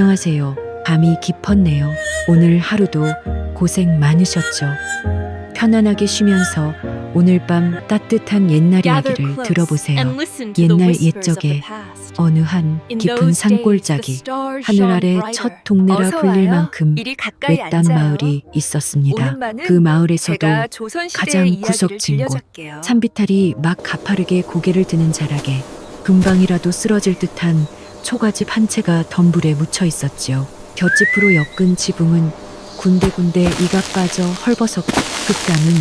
안녕하세요. 밤이 깊었네요. 오늘 하루도 고생 많으셨죠? 편안하게 쉬면서 오늘 밤 따뜻한 옛날 이야기를 들어보세요. 옛날 옛적에 어느 한 깊은 산골짜기 하늘 아래 첫 동네라 불릴 만큼 외딴 마을이 있었습니다. 그 마을에서도 가장 구석진 곳, 산비탈이 막 가파르게 고개를 드는 자락에 금방이라도 쓰러질 듯한 초가집 한 채가 덤불에 묻혀 있었지요. 볏짚으로 엮은 지붕은 군데군데 이가 빠져 헐버석고 끝감은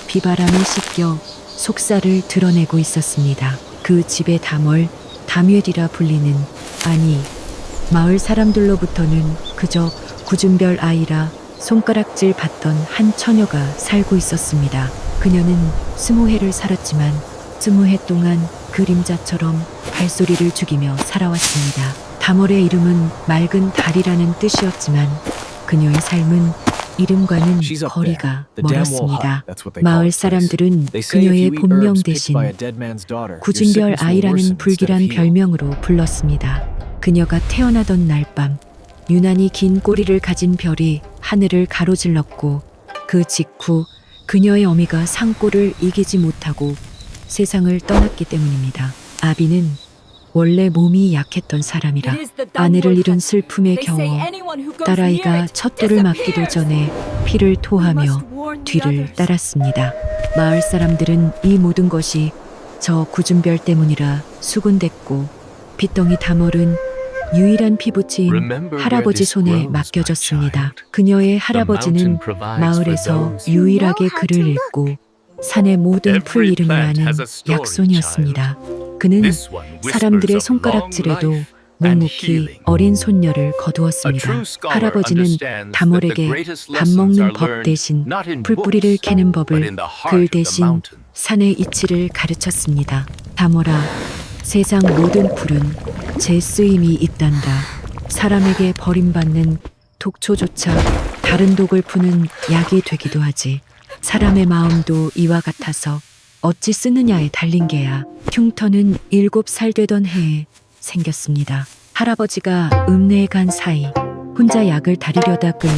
비바람에 씻겨 속살을 드러내고 있었습니다. 그 집의 담월, 담회리라 불리는, 아니 마을 사람들로부터는 그저 굳은별 아이라 손가락질 받던 한 처녀가 살고 있었습니다. 그녀는 20해를 살았지만 20해 동안 그림자처럼 발소리를 죽이며 살아왔습니다. 담월의 이름은 맑은 달이라는 뜻이었지만 그녀의 삶은 이름과는 거리가 멀었습니다. 마을 사람들은 그녀의 본명 대신 굳은별 아이라는 불길한 별명으로 불렀습니다. 그녀가 태어나던 날 밤 유난히 긴 꼬리를 가진 별이 하늘을 가로질렀고 그 직후 그녀의 어미가 상골을 이기지 못하고 세상을 떠났기 때문입니다. 아비는 원래 몸이 약했던 사람이라 아내를 잃은 슬픔에 겨워 딸아이가 첫 돌을 맞기도 전에 피를 토하며 뒤를 따랐습니다. 마을 사람들은 이 모든 것이 저 굳은별 때문이라 수군댔고 빚덩이 담월은 유일한 피부치인 할아버지 손에 맡겨졌습니다. 그녀의 할아버지는 마을에서 유일하게 글을 읽고 산의 모든 풀 이름을 아는 약손이었습니다. 그는 사람들의 손가락질에도 묵묵히 어린 손녀를 거두었습니다. 할아버지는 담월에게 밥 먹는 법 대신 풀뿌리를 캐는 법을, 글 대신 산의 이치를 가르쳤습니다. 담월아, 세상 모든 풀은 제 쓰임이 있단다. 사람에게 버림받는 독초조차 다른 독을 푸는 약이 되기도 하지. 사람의 마음도 이와 같아서 어찌 쓰느냐에 달린 게야. 흉터는 7살 되던 해에 생겼습니다. 할아버지가 읍내에 간 사이 혼자 약을 다리려다 끓는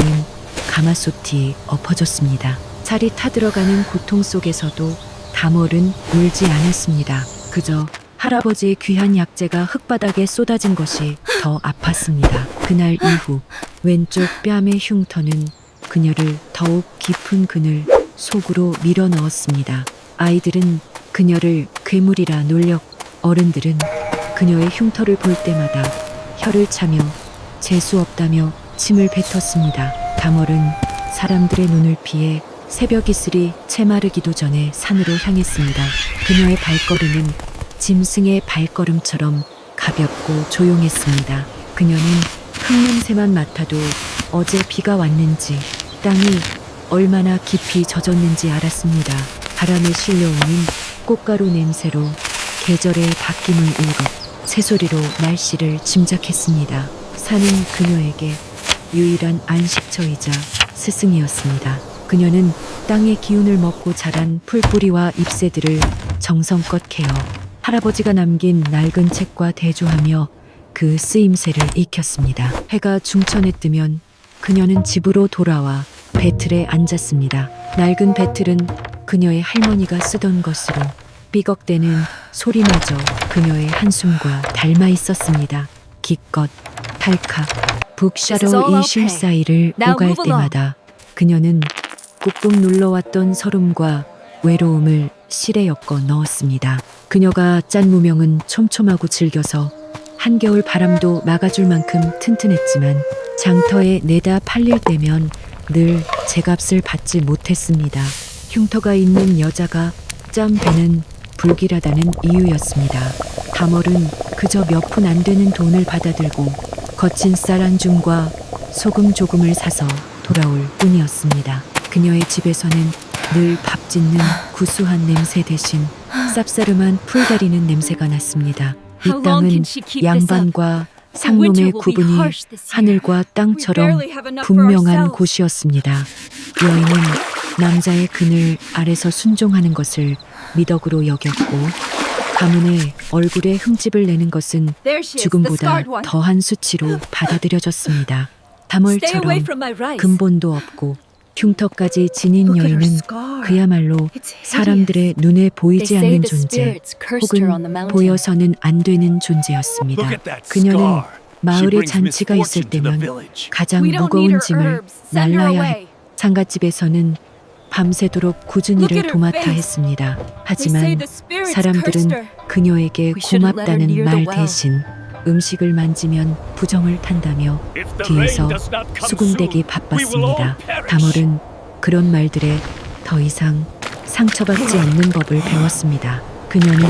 가마솥이 엎어졌습니다. 살이 타들어가는 고통 속에서도 담월은 울지 않았습니다. 그저 할아버지의 귀한 약재가 흙바닥에 쏟아진 것이 더 아팠습니다. 그날 이후 왼쪽 뺨의 흉터는 그녀를 더욱 깊은 그늘 속으로 밀어 넣었습니다. 아이들은 그녀를 괴물이라 놀렸고 어른들은 그녀의 흉터를 볼 때마다 혀를 차며 재수 없다며 침을 뱉었습니다. 담월은 사람들의 눈을 피해 새벽 이슬이 채마르기도 전에 산으로 향했습니다. 그녀의 발걸음은 짐승의 발걸음처럼 가볍고 조용했습니다. 그녀는 흙냄새만 맡아도 어제 비가 왔는지 땅이 얼마나 깊이 젖었는지 알았습니다. 바람에 실려오는 꽃가루 냄새로 계절의 바뀜을 읽어 새소리로 날씨를 짐작했습니다. 산은 그녀에게 유일한 안식처이자 스승이었습니다. 그녀는 땅의 기운을 먹고 자란 풀뿌리와 잎새들을 정성껏 캐어 할아버지가 남긴 낡은 책과 대조하며 그 쓰임새를 익혔습니다. 해가 중천에 뜨면 그녀는 집으로 돌아와 배틀에 앉았습니다. 낡은 배틀은 그녀의 할머니가 쓰던 것으로 삐걱대는 소리마저 그녀의 한숨과 닮아 있었습니다. 기껏 탈칵 북샤로 이 실 사이를 오갈 때마다 그녀는 꾹꾹 눌러왔던 서름과 외로움을 실에 엮어 넣었습니다. 그녀가 짠 무명은 촘촘하고 질겨서 한겨울 바람도 막아줄 만큼 튼튼했지만 장터에 내다 팔릴 때면 늘 제값을 받지 못했습니다. 흉터가 있는 여자가 짬 배는 불길하다는 이유였습니다. 담월은 그저 몇 푼 안 되는 돈을 받아들고 거친 쌀 한 줌과 소금 조금을 사서 돌아올 뿐이었습니다. 그녀의 집에서는 늘 밥 짓는 구수한 냄새 대신 쌉싸름한 풀 다리는 냄새가 났습니다. 이 땅은 양반과 상놈의 구분이 하늘과 땅처럼 분명한 곳이었습니다. 여인은 남자의 그늘 아래서 순종하는 것을 미덕으로 여겼고 가문의 얼굴에 흠집을 내는 것은 There she is, the 죽음보다 scarred one. 더한 수치로 받아들여졌습니다. 다멀처럼 근본도 없고 흉터까지 지닌 Look at her 여인은 scar. 그야말로 It's hideous. 사람들의 눈에 보이지 They say 않는 the 존재 spirits cursed her on the 혹은 mountain. 보여서는 안 되는 존재였습니다. Look at that 그녀는 scar. 마을에 She brings 잔치가 있을 misfortune to the 때면 village. 가장 We don't need 무거운 her 짐을 herbs. Send her 날라야 away. 했. 상갓집에서는 밤새도록 굳은 Look 일을 at her 도맡아 face. 했습니다. They say 하지만 the spirits cursed 사람들은 her. 그녀에게 We shouldn't let her 고맙다는 near 말 the well. 대신 음식을 만지면 부정을 탄다며 If the 뒤에서 rain does not come 수군대기 soon, we will all 바빴습니다. perish. 다멀은 그런 말들에 더 이상 상처받지 않는 법을 배웠습니다. 그녀는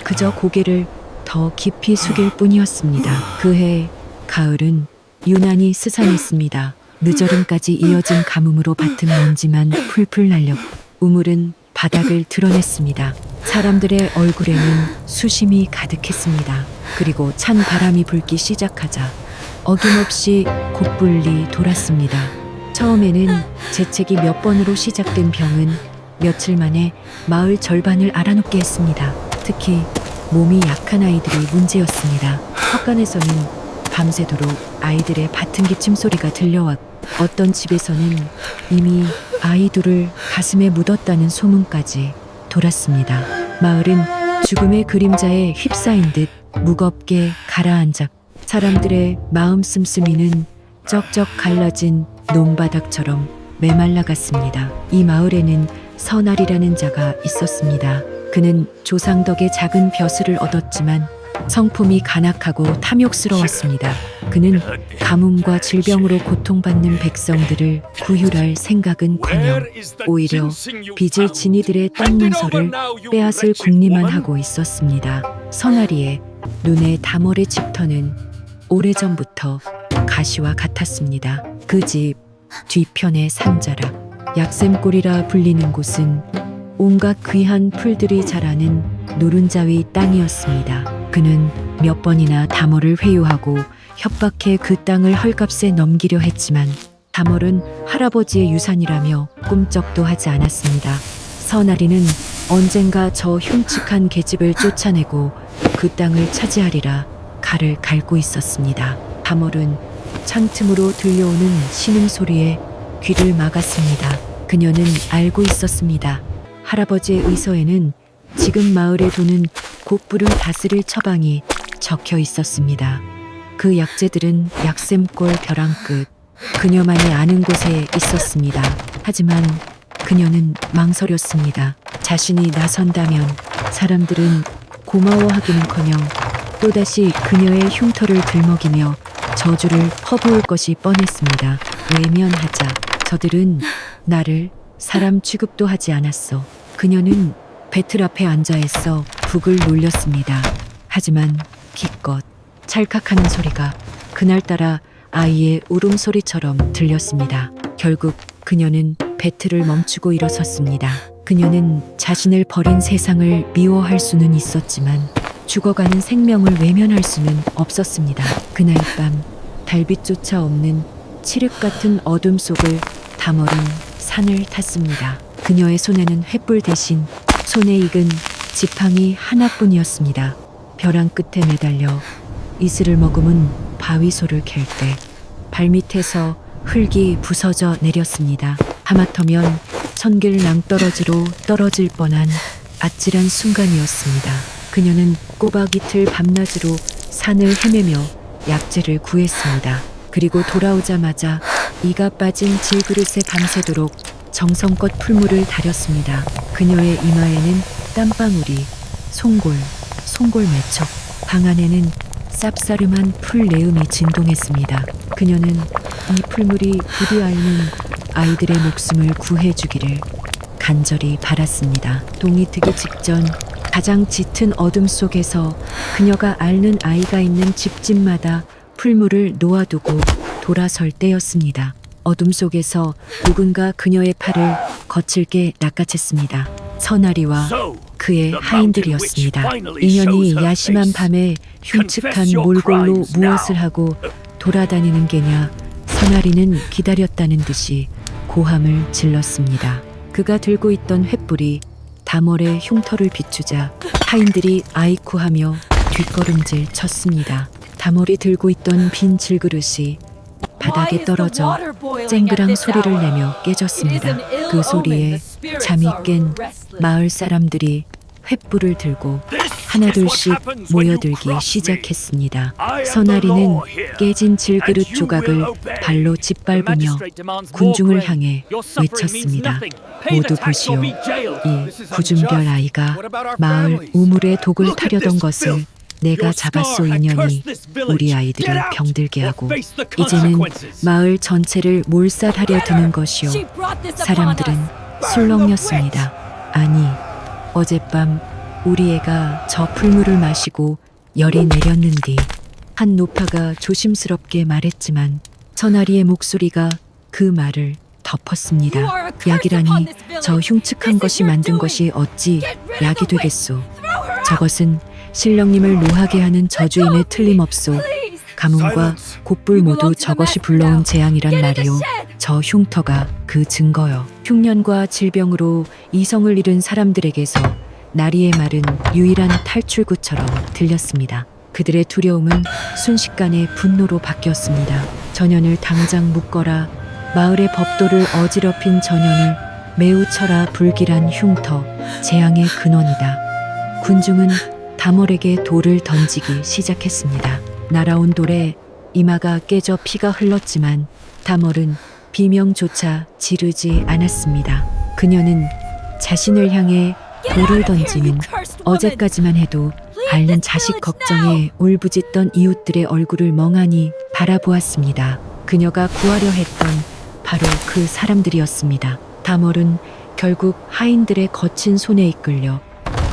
그저 고개를 더 깊이 숙일 뿐이었습니다. 그해 가을은 유난히 스산했습니다. 늦어름까지 이어진 가뭄으로 밭은 먼지만 풀풀 날렸고 우물은 바닥을 드러냈습니다. 사람들의 얼굴에는 수심이 가득했습니다. 그리고 찬 바람이 불기 시작하자 어김없이 곡불이 돌았습니다. 처음에는 재채기 몇 번으로 시작된 병은 며칠 만에 마을 절반을 알아놓게 했습니다. 특히 몸이 약한 아이들이 문제였습니다. 헛간에서는 밤새도록 아이들의 밭은 기침 소리가 들려왔고 어떤 집에서는 이미 아이 둘을 가슴에 묻었다는 소문까지 돌았습니다. 마을은 죽음의 그림자에 휩싸인 듯 무겁게 가라앉아 사람들의 마음 씀씀이는 쩍쩍 갈라진 논바닥처럼 메말라갔습니다. 이 마을에는 선알이라는 자가 있었습니다. 그는 조상 덕에 작은 벼슬을 얻었지만 성품이 간악하고 탐욕스러웠습니다. 그는 가뭄과 질병으로 고통받는 백성들을 구휼할 생각은커녕 오히려 빚을 진 이들의 땅 문서를 빼앗을 궁리만 하고 있었습니다. 선아리의 눈에 다멀의 집터는 오래전부터 가시와 같았습니다. 그 집 뒤편의 산자락 약샘골이라 불리는 곳은 온갖 귀한 풀들이 자라는 노른자위 땅이었습니다. 그는 몇 번이나 다멀을 회유하고 협박해 그 땅을 헐값에 넘기려 했지만 다멀은 할아버지의 유산이라며 꿈쩍도 하지 않았습니다. 선아리는 언젠가 저 흉측한 계집을 쫓아내고 그 땅을 차지하리라 칼을 갈고 있었습니다. 다멀은 창틈으로 들려오는 신음소리에 귀를 막았습니다. 그녀는 알고 있었습니다. 할아버지의 의서에는 지금 마을에 도는 곡부를 다스릴 처방이 적혀 있었습니다. 그 약재들은 약샘골 벼랑 끝 그녀만이 아는 곳에 있었습니다. 하지만 그녀는 망설였습니다. 자신이 나선다면 사람들은 고마워하기는커녕 또다시 그녀의 흉터를 들먹이며 저주를 퍼부을 것이 뻔했습니다. 외면하자. 저들은 나를 사람 취급도 하지 않았어. 그녀는 배틀 앞에 앉아 있어 북을 놀렸습니다. 하지만 기껏 찰칵하는 소리가 그날따라 아이의 울음소리처럼 들렸습니다. 결국 그녀는 배틀을 멈추고 일어섰습니다. 그녀는 자신을 버린 세상을 미워할 수는 있었지만 죽어가는 생명을 외면할 수는 없었습니다. 그날 밤 달빛조차 없는 칠흑 같은 어둠 속을 다멀은 산을 탔습니다. 그녀의 손에는 횃불 대신 손에 익은 지팡이 하나뿐이었습니다. 벼랑 끝에 매달려 이슬을 머금은 바위소를 갤 때 발밑에서 흙이 부서져 내렸습니다. 하마터면 천길 낭떠러지로 떨어질 뻔한 아찔한 순간이었습니다. 그녀는 꼬박 이틀 밤낮으로 산을 헤매며 약재를 구했습니다. 그리고 돌아오자마자 이가 빠진 질그릇에 밤새도록 정성껏 풀물을 다렸습니다. 그녀의 이마에는 땀방울이 송골 맺혀 방 안에는 쌉싸름한 풀 내음이 진동했습니다. 그녀는 이 풀물이 부디 앓는 아이들의 목숨을 구해주기를 간절히 바랐습니다. 동이 트기 직전 가장 짙은 어둠 속에서 그녀가 앓는 아이가 있는 집집마다 풀물을 놓아두고 돌아설 때였습니다. 어둠 속에서 누군가 그녀의 팔을 거칠게 낚아챘습니다. 선아리와 그의 하인들이었습니다. 인연이 야심한 밤에 흉측한 몰골로 무엇을 하고 돌아다니는 게냐. 선아리는 기다렸다는 듯이 고함을 질렀습니다. 그가 들고 있던 횃불이 다멀의 흉터를 비추자 하인들이 아이쿠하며 뒷걸음질 쳤습니다. 다멀이 들고 있던 빈 질그릇이 바닥에 떨어져 쨍그랑 소리를 내며 깨졌습니다. 그 소리에 잠이 깬 마을 사람들이 횃불을 들고 하나둘씩 모여들기 시작했습니다. 서나리는 깨진 질그릇 조각을 발로 짓밟으며 군중을 향해 외쳤습니다. 모두 보시오. 이 구준별 아이가 마을 우물에 독을 타려던 것을 내가 잡았소. 이년이 우리 아이들을 병들게 하고 이제는 마을 전체를 몰살하려 드는 것이오. 사람들은 술렁였습니다. 아니, 어젯밤 우리 애가 저 풀물을 마시고 열이 내렸는디. 한 노파가 조심스럽게 말했지만 서나리의 목소리가 그 말을 덮었습니다. 약이라니 저 흉측한 것이 만든 것이 어찌 약이 되겠소. 저것은 신령님을 노하게 하는 저주임에 틀림없소. 가뭄과 곧불 모두 저것이 불러온 재앙이란 말이오. 저 흉터가 그 증거요. 흉년과 질병으로 이성을 잃은 사람들에게서 나리의 말은 유일한 탈출구처럼 들렸습니다. 그들의 두려움은 순식간에 분노로 바뀌었습니다. 전현을 당장 묶어라. 마을의 법도를 어지럽힌 전현을 매우 쳐라. 불길한 흉터, 재앙의 근원이다. 군중은 다멀에게 돌을 던지기 시작했습니다. 날아온 돌에 이마가 깨져 피가 흘렀지만 다멀은 비명조차 지르지 않았습니다. 그녀는 자신을 향해 돌을 던지는 어제까지만 해도 앓는 자식 걱정에 울부짖던 이웃들의 얼굴을 멍하니 바라보았습니다. 그녀가 구하려 했던 바로 그 사람들이었습니다. 다멀은 결국 하인들의 거친 손에 이끌려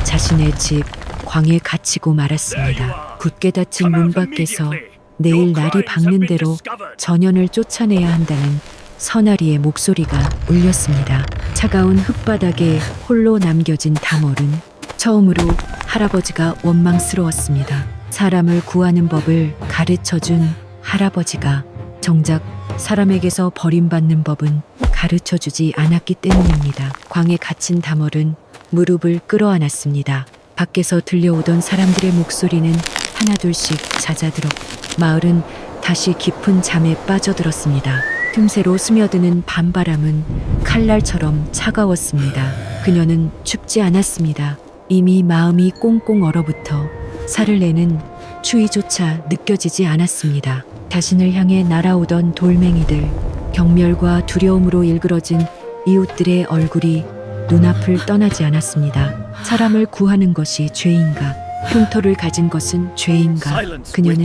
자신의 집 광에 갇히고 말았습니다. 굳게 닫힌 문 밖에서 내일 날이 밝는 대로 전현을 쫓아내야 한다는 서나리의 목소리가 울렸습니다. 차가운 흙바닥에 홀로 남겨진 다멀은 처음으로 할아버지가 원망스러웠습니다. 사람을 구하는 법을 가르쳐준 할아버지가 정작 사람에게서 버림받는 법은 가르쳐주지 않았기 때문입니다. 광에 갇힌 다멀은 무릎을 끌어안았습니다. 밖에서 들려오던 사람들의 목소리는 하나둘씩 잦아들었고 마을은 다시 깊은 잠에 빠져들었습니다. 틈새로 스며드는 밤바람은 칼날처럼 차가웠습니다. 그녀는 춥지 않았습니다. 이미 마음이 꽁꽁 얼어붙어 살을 내는 추위조차 느껴지지 않았습니다. 자신을 향해 날아오던 돌멩이들, 경멸과 두려움으로 일그러진 이웃들의 얼굴이 눈앞을 떠나지 않았습니다. 사람을 구하는 것이 죄인가? 흉터를 가진 것은 죄인가? 그녀는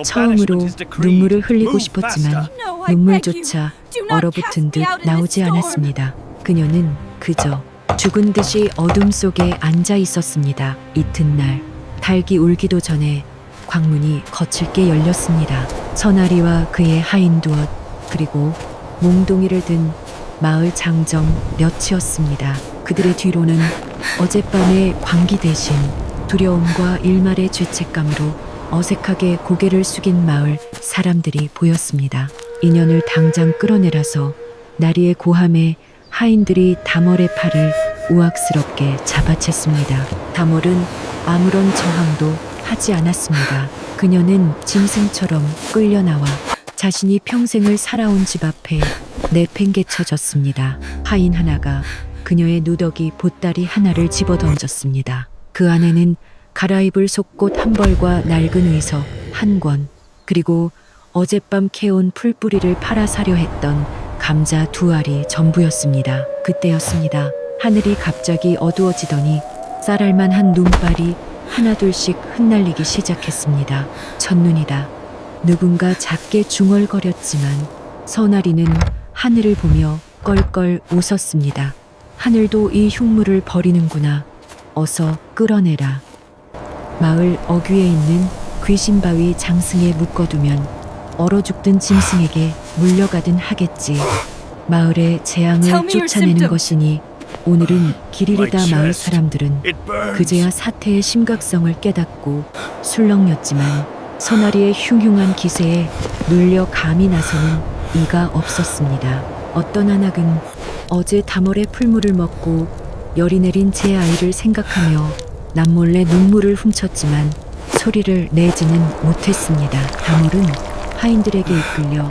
처음으로 눈물을 흘리고 싶었지만 눈물조차 얼어붙은 듯 나오지 않았습니다. 그녀는 그저 죽은 듯이 어둠 속에 앉아 있었습니다. 이튿날 닭이 울기도 전에 광문이 거칠게 열렸습니다. 서나리와 그의 하인 두엇 그리고 몽둥이를 든 마을 장정 몇이었습니다. 그들의 뒤로는 어젯밤의 광기 대신 두려움과 일말의 죄책감으로 어색하게 고개를 숙인 마을 사람들이 보였습니다. 인연을 당장 끌어내라서 나리의 고함에 하인들이 다멀의 팔을 우악스럽게 잡아챘습니다. 다멀은 아무런 저항도 하지 않았습니다. 그녀는 짐승처럼 끌려나와 자신이 평생을 살아온 집 앞에 내팽개쳐졌습니다. 하인 하나가 그녀의 누더기 보따리 하나를 집어던졌습니다. 그 안에는 갈아입을 속옷 한 벌과 낡은 의서 한 권, 그리고 어젯밤 캐온 풀뿌리를 팔아 사려 했던 감자 2알이 전부였습니다. 그때였습니다. 하늘이 갑자기 어두워지더니 쌀알만한 눈발이 하나둘씩 흩날리기 시작했습니다. 첫눈이다. 누군가 작게 중얼거렸지만 서나리는 하늘을 보며 껄껄 웃었습니다. 하늘도 이 흉물을 버리는구나. 어서 끌어내라. 마을 어귀에 있는 귀신바위 장승에 묶어두면 얼어 죽든 짐승에게 물려가든 하겠지. 마을의 재앙을 쫓아내는 것이니 오늘은 길이르다 마을 사람들은 그제야 사태의 심각성을 깨닫고 술렁였지만 서나리의 흉흉한 기세에 눌려 감이 나서는 이가 없었습니다. 어떤 한학은 어제 다멀의 풀물을 먹고 열이 내린 제 아이를 생각하며 남몰래 눈물을 훔쳤지만 소리를 내지는 못했습니다. 다몰은 하인들에게 이끌려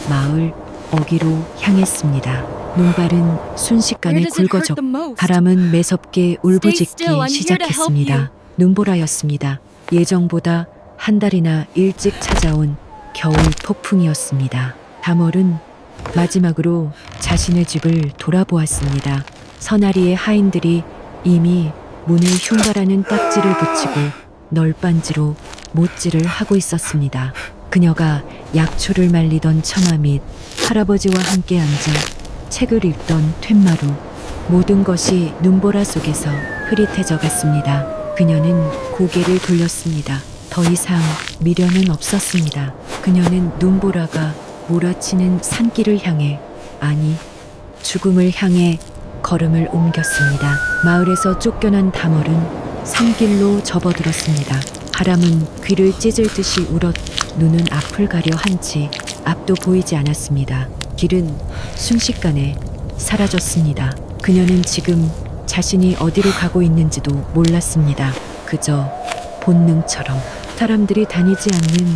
마을 어귀로 향했습니다. 눈발은 순식간에 굵어졌고 바람은 매섭게 울부짖기 시작했습니다. 눈보라였습니다. 예정보다 한 달이나 일찍 찾아온 겨울 폭풍이었습니다. 다몰은 마지막으로 자신의 집을 돌아보았습니다. 서나리의 하인들이 이미 문을 흉가라는 딱지를 붙이고 널빤지로 못질을 하고 있었습니다. 그녀가 약초를 말리던 처마 및 할아버지와 함께 앉아 책을 읽던 툇마루, 모든 것이 눈보라 속에서 흐릿해져 갔습니다. 그녀는 고개를 돌렸습니다. 더 이상 미련은 없었습니다. 그녀는 눈보라가 몰아치는 산길을 향해, 아니 죽음을 향해 걸음을 옮겼습니다. 마을에서 쫓겨난 다몰은 산길로 접어들었습니다. 바람은 귀를 찢을 듯이 울었. 눈은 앞을 가려 한치 앞도 보이지 않았습니다. 길은 순식간에 사라졌습니다. 그녀는 지금 자신이 어디로 가고 있는지도 몰랐습니다. 그저 본능처럼 사람들이 다니지 않는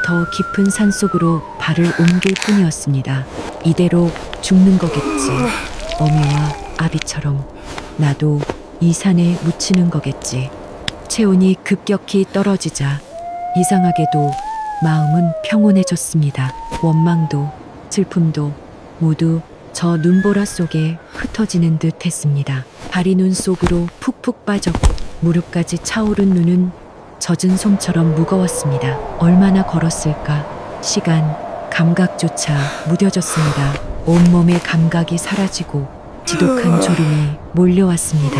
더 깊은 산속으로 발을 옮길 뿐이었습니다. 이대로 죽는 거겠지. 어미와 아비처럼 나도 이 산에 묻히는 거겠지. 체온이 급격히 떨어지자 이상하게도 마음은 평온해졌습니다. 원망도 슬픔도 모두 저 눈보라 속에 흩어지는 듯 했습니다. 발이 눈 속으로 푹푹 빠졌고 무릎까지 차오른 눈은 젖은 솜처럼 무거웠습니다. 얼마나 걸었을까? 시간, 감각조차 무뎌졌습니다. 온몸의 감각이 사라지고 지독한 졸음이 몰려왔습니다.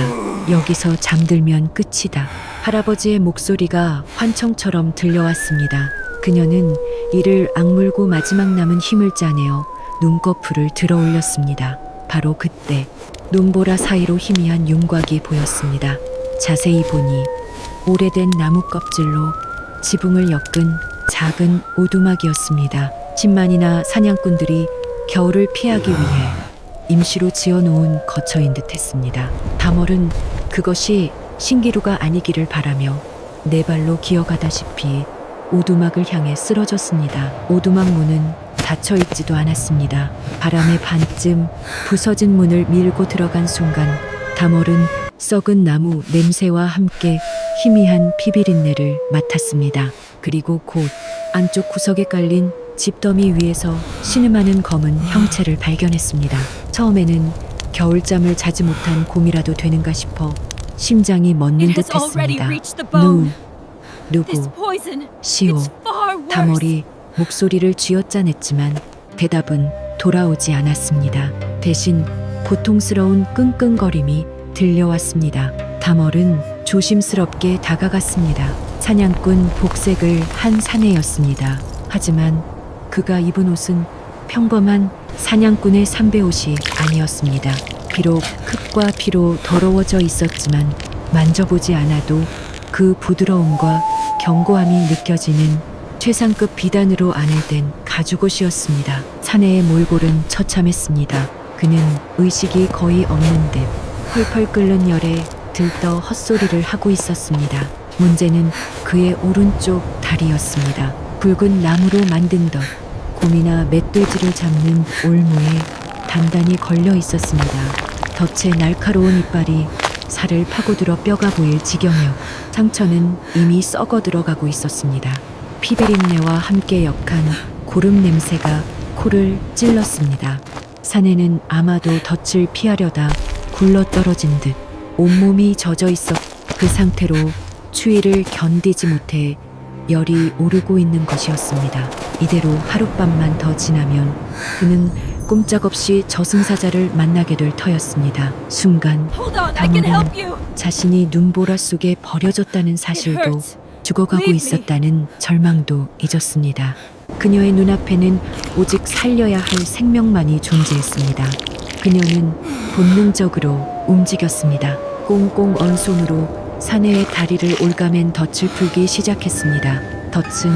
여기서 잠들면 끝이다. 할아버지의 목소리가 환청처럼 들려왔습니다. 그녀는 이를 악물고 마지막 남은 힘을 짜내어 눈꺼풀을 들어 올렸습니다. 바로 그때 눈보라 사이로 희미한 윤곽이 보였습니다. 자세히 보니 오래된 나무 껍질로 지붕을 엮은 작은 오두막이었습니다. 10만이나 사냥꾼들이 겨울을 피하기 위해 임시로 지어놓은 거처인 듯 했습니다. 다몰은 그것이 신기루가 아니기를 바라며 네 발로 기어가다시피 오두막을 향해 쓰러졌습니다. 오두막 문은 닫혀있지도 않았습니다. 바람에 반쯤 부서진 문을 밀고 들어간 순간 다몰은 썩은 나무 냄새와 함께 희미한 피비린내를 맡았습니다. 그리고 곧 안쪽 구석에 깔린 집더미 위에서 신음하는 검은 형체를 발견했습니다. 처음에는 겨울잠을 자지 못한 곰이라도 되는가 싶어 심장이 멎는 듯 했습니다. 누구? 시오. 다몰이 목소리를 쥐어짜냈지만 대답은 돌아오지 않았습니다. 대신 고통스러운 끙끙거림이 들려왔습니다. 다몰은 조심스럽게 다가갔습니다. 사냥꾼 복색을 한 사내였습니다. 하지만 그가 입은 옷은 평범한 사냥꾼의 삼배옷이 아니었습니다. 비록 흙과 피로 더러워져 있었지만 만져보지 않아도 그 부드러움과 견고함이 느껴지는 최상급 비단으로 안을된 가죽옷이었습니다. 사내의 몰골은 처참했습니다. 그는 의식이 거의 없는 듯 펄펄 끓는 열에 들떠 헛소리를 하고 있었습니다. 문제는 그의 오른쪽 다리였습니다. 붉은 나무로 만든 덫, 곰이나 멧돼지를 잡는 올무에 단단히 걸려 있었습니다. 덫의 날카로운 이빨이 살을 파고들어 뼈가 보일 지경이었고 상처는 이미 썩어 들어가고 있었습니다. 피비린내와 함께 역한 고름 냄새가 코를 찔렀습니다. 사내는 아마도 덫을 피하려다 굴러떨어진 듯 온몸이 젖어 있었. 그 상태로 추위를 견디지 못해 열이 오르고 있는 것이었습니다. 이대로 하룻밤만 더 지나면 그는 꼼짝없이 저승사자를 만나게 될 터였습니다. 순간 다몰은 자신이 눈보라 속에 버려졌다는 사실도 죽어가고 있었다는 절망도 잊었습니다. 그녀의 눈앞에는 오직 살려야 할 생명만이 존재했습니다. 그녀는 본능적으로 움직였습니다. 꽁꽁 언 손으로 사내의 다리를 올가맨 덫을 풀기 시작했습니다. 덫은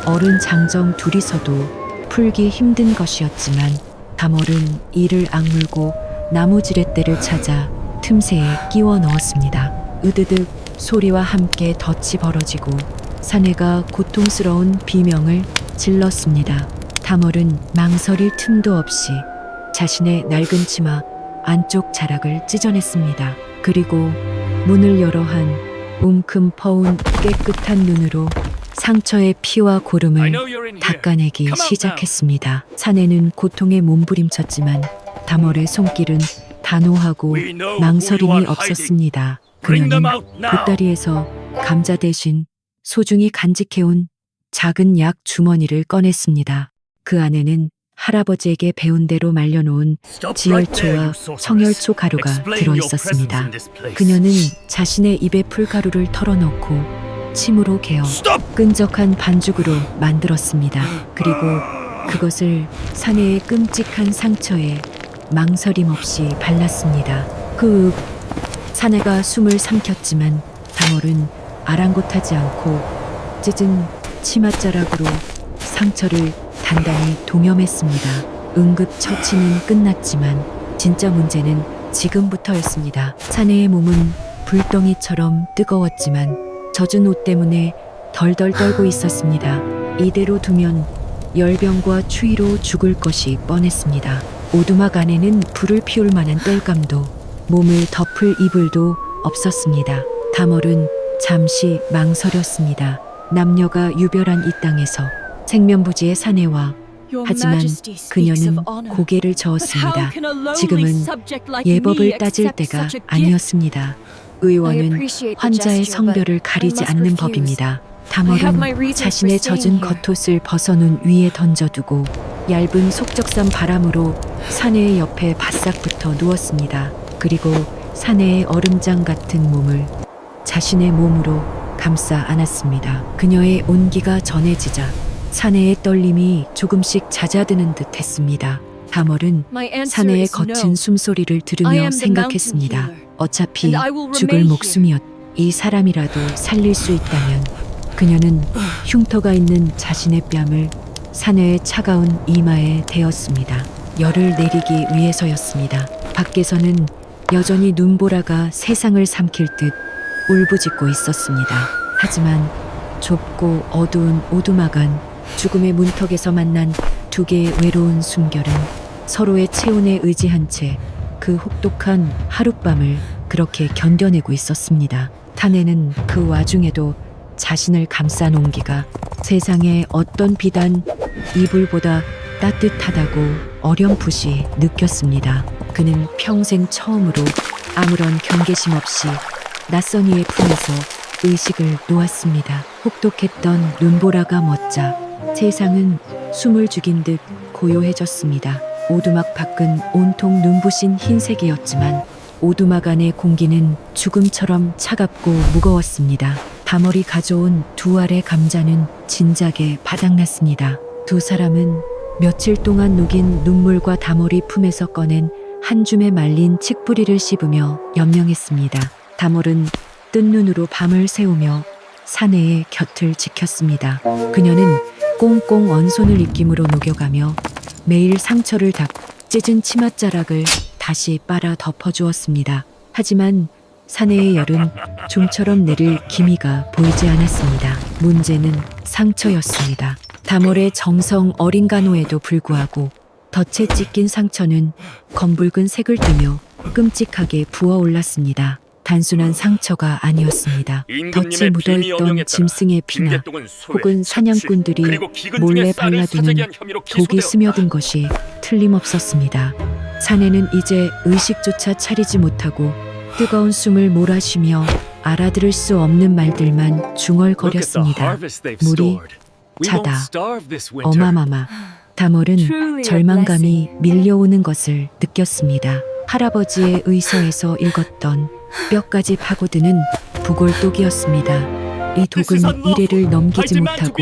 어른 장정 둘이서도 풀기 힘든 것이었지만 다몰은 이를 악물고 나무 지렛대를 찾아 틈새에 끼워 넣었습니다. 으드득 소리와 함께 덫이 벌어지고 사내가 고통스러운 비명을 질렀습니다. 다멀은 망설일 틈도 없이 자신의 낡은 치마 안쪽 자락을 찢어냈습니다. 그리고 문을 열어 한 웅큼퍼운 깨끗한 눈으로 상처의 피와 고름을 닦아내기 시작했습니다. 사내는 고통에 몸부림쳤지만 다멀의 손길은 단호하고 망설임이 없었습니다. 그녀는 보따리에서 감자 대신 소중히 간직해온 작은 약 주머니를 꺼냈습니다. 그 안에는 할아버지에게 배운 대로 말려놓은 지혈초와 청열초 가루가 들어있었습니다. 그녀는 자신의 입에 풀가루를 털어넣고 침으로 개어 끈적한 반죽으로 만들었습니다. 그리고 그것을 사내의 끔찍한 상처에 망설임 없이 발랐습니다. 그 사내가 숨을 삼켰지만 다멀은 아랑곳하지 않고 찢은 치맛자락으로 상처를 단단히 동염했습니다. 응급처치는 끝났지만 진짜 문제는 지금부터였습니다. 사내의 몸은 불덩이처럼 뜨거웠지만 젖은 옷 때문에 덜덜 떨고 있었습니다. 이대로 두면 열병과 추위로 죽을 것이 뻔했습니다. 오두막 안에는 불을 피울 만한 땔감도 몸을 덮을 이불도 없었습니다. 다멀은 잠시 망설였습니다. 남녀가 유별한 이 땅에서 생면부지의 사내와 하지만 그녀는 고개를 저었습니다. 지금은 예법을 따질 때가 아니었습니다. 의원은 환자의 성별을 가리지 않는 법입니다. 다멀은 자신의 젖은 겉옷을 벗어놓은 위에 던져두고 얇은 속적산 바람으로 사내의 옆에 바싹 붙어 누웠습니다. 그리고 사내의 얼음장 같은 몸을 자신의 몸으로 감싸 안았습니다. 그녀의 온기가 전해지자 사내의 떨림이 조금씩 잦아드는 듯 했습니다. 다멀은 사내의 거친 숨소리를 들으며 생각했습니다. 어차피 죽을 목숨이었. 이 사람이라도 살릴 수 있다면 그녀는 흉터가 있는 자신의 뺨을 사내의 차가운 이마에 대었습니다. 열을 내리기 위해서였습니다. 밖에서는 여전히 눈보라가 세상을 삼킬 듯 울부짖고 있었습니다. 하지만 좁고 어두운 오두막 안 죽음의 문턱에서 만난 두 개의 외로운 숨결은 서로의 체온에 의지한 채 그 혹독한 하룻밤을 그렇게 견뎌내고 있었습니다. 타네는 그 와중에도 자신을 감싼 온기가 세상의 어떤 비단 이불보다 따뜻하다고 어렴풋이 느꼈습니다. 그는 평생 처음으로 아무런 경계심 없이 낯선 이의 품에서 의식을 놓았습니다. 혹독했던 눈보라가 멎자 세상은 숨을 죽인 듯 고요해졌습니다. 오두막 밖은 온통 눈부신 흰색이었지만 오두막 안의 공기는 죽음처럼 차갑고 무거웠습니다. 다멀이 가져온 두 알의 감자는 진작에 바닥났습니다. 두 사람은 며칠 동안 녹인 눈물과 다멀이 품에서 꺼낸 한 줌에 말린 칡뿌리를 씹으며 연명했습니다. 다멀은 뜬 눈으로 밤을 새우며 사내의 곁을 지켰습니다. 그녀는 꽁꽁 언손을 입김으로 녹여가며 매일 상처를 닦고 찢은 치맛자락을 다시 빨아 덮어주었습니다. 하지만 사내의 열은 좀처럼 내릴 기미가 보이지 않았습니다. 문제는 상처였습니다. 다멀의 정성 어린 간호에도 불구하고 덫에 찢긴 상처는 검붉은 색을 띠며 끔찍하게 부어올랐습니다. 단순한 상처가 아니었습니다. 덫에 묻어있던 짐승의 피나 혹은 사냥꾼들이 몰래 발라두는 독이 스며든 것이 틀림없었습니다. 사내는 이제 의식조차 차리지 못하고 뜨거운 숨을 몰아쉬며 알아들을 수 없는 말들만 중얼거렸습니다. 물이 차다. 어마마마. 다멀은 절망감이 밀려오는 것을 느꼈습니다. 할아버지의 의서에서 읽었던 뼈까지 파고드는 부골독이었습니다. 이 독은 이래를 넘기지 못하고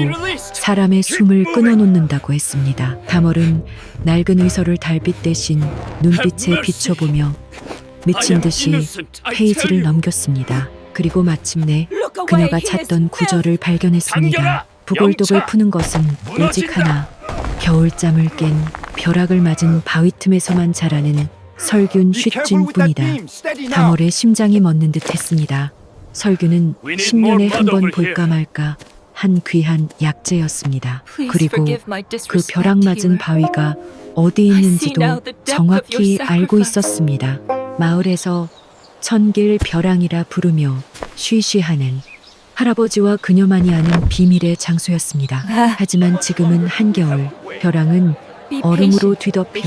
사람의 숨을 끊어놓는다고 했습니다. 다멀은 낡은 의서를 달빛 대신 눈빛에 비춰보며 미친 듯이 페이지를 넘겼습니다. 그리고 마침내 그녀가 찾던 구절을 발견했습니다. 부골독을 푸는 것은 오직 하나, 겨울잠을 깬 벼락을 맞은 바위 틈에서만 자라는 설균 쉿진뿐이다. 다몰의 심장이 멎는 듯했습니다. 설균은 10년에 한 번 볼까 말까 한 귀한 약재였습니다. 그리고 그 벼락 맞은 바위가 어디 있는지도 정확히 알고 있었습니다. 마을에서 천길 벼랑이라 부르며 쉬쉬하는 할아버지와 그녀만이 아는 비밀의 장소였습니다. 하지만 지금은 한겨울, 벼랑은 얼음으로 뒤덮여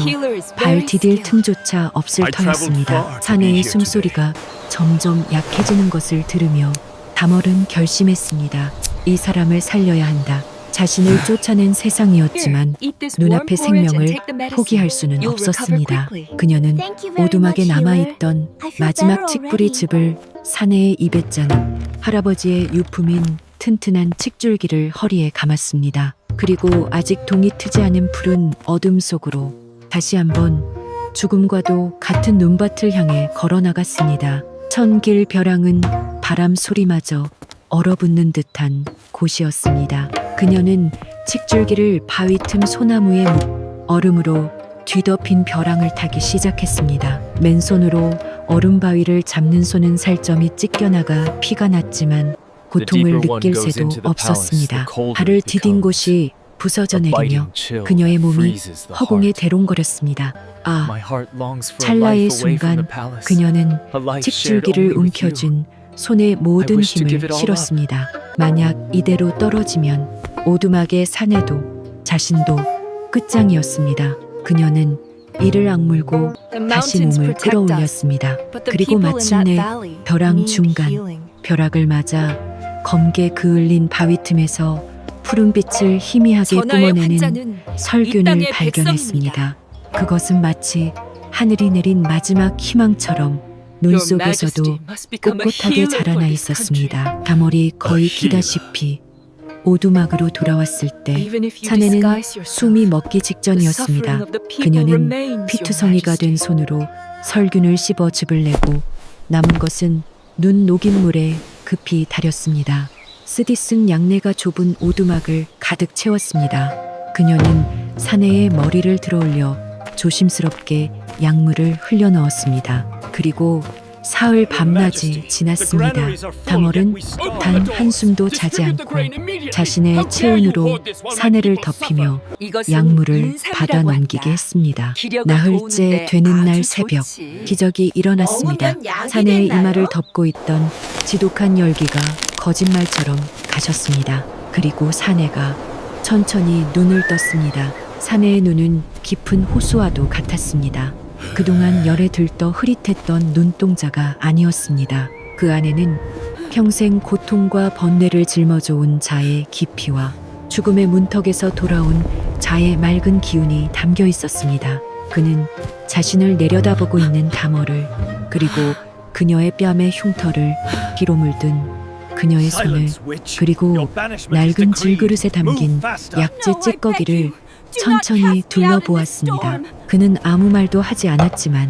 발 디딜 틈조차 없을 터였습니다. 사내의 숨소리가 점점 약해지는 것을 들으며 다멀은 결심했습니다. 이 사람을 살려야 한다. 자신을 쫓아낸 세상이었지만 눈앞의 생명을 포기할 수는 없었습니다. 그녀는 오두막에 남아있던 마지막 칡뿌리 즙을 사내에 입에 짠 할아버지의 유품인 튼튼한 칡줄기를 허리에 감았습니다. 그리고 아직 동이 트지 않은 푸른 어둠 속으로 다시 한번 죽음과도 같은 눈밭을 향해 걸어나갔습니다. 천길 벼랑은 바람 소리마저 얼어붙는 듯한 곳이었습니다. 그녀는 칡줄기를 바위 틈 소나무에 얼음으로 뒤덮인 벼랑을 타기 시작했습니다. 맨손으로 얼음 바위를 잡는 손은 살점이 찢겨나가 피가 났지만 고통을 느낄 새도 없었습니다. 발을 디딘 곳이 부서져 내리며 그녀의 몸이 허공에 대롱거렸습니다. 찰나의 순간 그녀는 칡줄기를 움켜쥔 손에 모든 힘을 실었습니다. 만약 이대로 떨어지면 오두막의 사내도 자신도 끝장이었습니다. 그녀는 이를 악물고 다시 몸을 끌어올렸습니다. 그리고 마침내 벼랑 중간 벼락을 맞아 검게 그을린 바위 틈에서 푸른 빛을 희미하게 뿜어내는 설균을 발견했습니다. 그것은 마치 하늘이 내린 마지막 희망처럼 눈 속에서도 꿋꿋하게 자라나 있었습니다. 다몰이 거의 기다시피 오두막으로 돌아왔을 때 사내는 숨이 멎기 직전이었습니다. 그녀는 피투성이가 된 손으로 설균을 씹어 즙을 내고 남은 것은 눈 녹인 물에 급히 달였습니다. 쓰디 쓴 양내가 좁은 오두막을 가득 채웠습니다. 그녀는 사내의 머리를 들어올려 조심스럽게 약물을 흘려 넣었습니다. 그리고 사흘 밤낮이 지났습니다. 다몰은 단 한숨도 자지 않고 자신의 체온으로 사내를 덮이며 약물을 받아 넘기게 했습니다. 나흘째 되는 날 새벽, 기적이 일어났습니다. 사내의 이마를 덮고 있던 지독한 열기가 거짓말처럼 가셨습니다. 그리고 사내가 천천히 눈을 떴습니다. 사내의 눈은 깊은 호수와도 같았습니다. 그동안 열에 들떠 흐릿했던 눈동자가 아니었습니다. 그 안에는 평생 고통과 번뇌를 짊어져온 자의 깊이와 죽음의 문턱에서 돌아온 자의 맑은 기운이 담겨 있었습니다. 그는 자신을 내려다보고 있는 다몰을, 그리고 그녀의 뺨에 흉터를 피로 물든 그녀의 손을, 그리고 낡은 질그릇에 담긴 약재 찌꺼기를 천천히 둘러보았습니다. 그는 아무 말도 하지 않았지만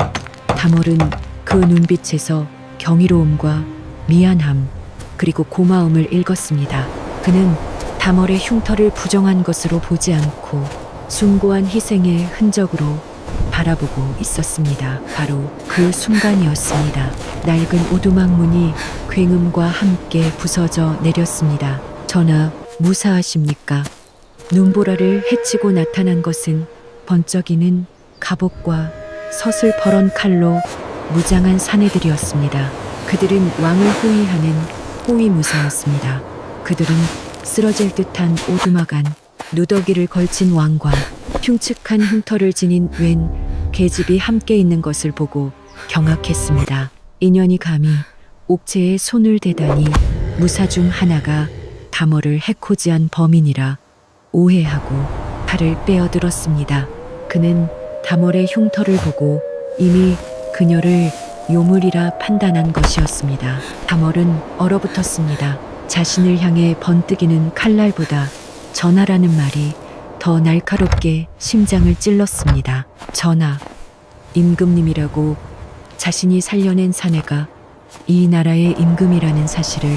다몰은 그 눈빛에서 경이로움과 미안함 그리고 고마움을 읽었습니다. 그는 다몰의 흉터를 부정한 것으로 보지 않고 숭고한 희생의 흔적으로 바라보고 있었습니다. 바로 그 순간이었습니다. 낡은 오두막 문이 굉음과 함께 부서져 내렸습니다. 전하, 무사하십니까? 눈보라를 헤치고 나타난 것은 번쩍이는 갑옷과 서슬퍼런 칼로 무장한 사내들이었습니다. 그들은 왕을 호위하는 호위무사였습니다. 그들은 쓰러질 듯한 오두막 안 누더기를 걸친 왕과 흉측한 흉터를 지닌 웬 계집이 함께 있는 것을 보고 경악했습니다. 인연이 감히 옥체에 손을 대다니 무사 중 하나가 다몰을 해코지한 범인이라 오해하고 팔을 빼어들었습니다. 그는 다몰의 흉터를 보고 이미 그녀를 요물이라 판단한 것이었습니다. 다몰은 얼어붙었습니다. 자신을 향해 번뜩이는 칼날보다 전하라는 말이 더 날카롭게 심장을 찔렀습니다. 전하, 임금님이라고 자신이 살려낸 사내가 이 나라의 임금이라는 사실을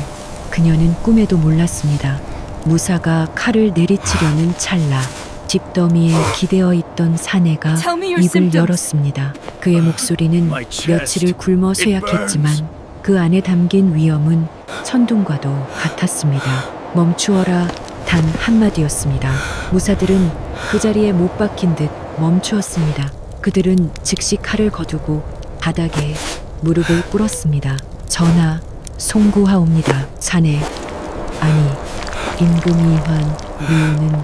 그녀는 꿈에도 몰랐습니다. 무사가 칼을 내리치려는 찰나 집더미에 기대어 있던 사내가 입을 열었습니다. 그의 목소리는 며칠을 굶어 쇠약했지만 그 안에 담긴 위험은 천둥과도 같았습니다. 멈추어라 단 한마디였습니다. 무사들은 그 자리에 못 박힌 듯 멈추었습니다. 그들은 즉시 칼을 거두고 바닥에 무릎을 꿇었습니다. 전하, 송구하옵니다. 사내, 아니, 임금 이환, 위우는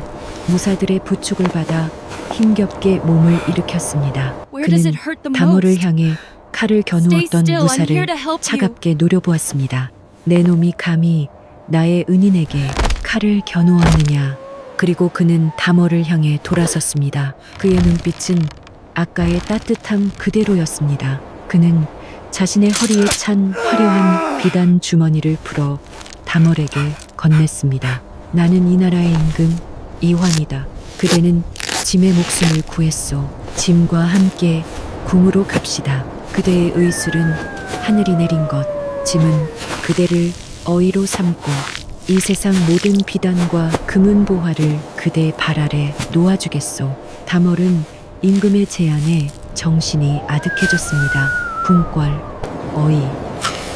무사들의 부축을 받아 힘겹게 몸을 일으켰습니다. 그는 다모를 향해 칼을 겨누었던 무사를 차갑게 노려보았습니다. 내 놈이 감히 나의 은인에게 칼을 겨누었느냐. 그리고 그는 다모를 향해 돌아섰습니다. 그의 눈빛은 아까의 따뜻함 그대로였습니다. 그는 자신의 허리에 찬 화려한 비단 주머니를 풀어 다몰에게 건넸습니다. 나는 이 나라의 임금 이환이다. 그대는 짐의 목숨을 구했소. 짐과 함께 궁으로 갑시다. 그대의 의술은 하늘이 내린 것, 짐은 그대를 어이로 삼고 이 세상 모든 비단과 금은 보화를 그대의 발 아래 놓아주겠소. 다몰은 임금의 제안에 정신이 아득해졌습니다. 궁궐, 어이,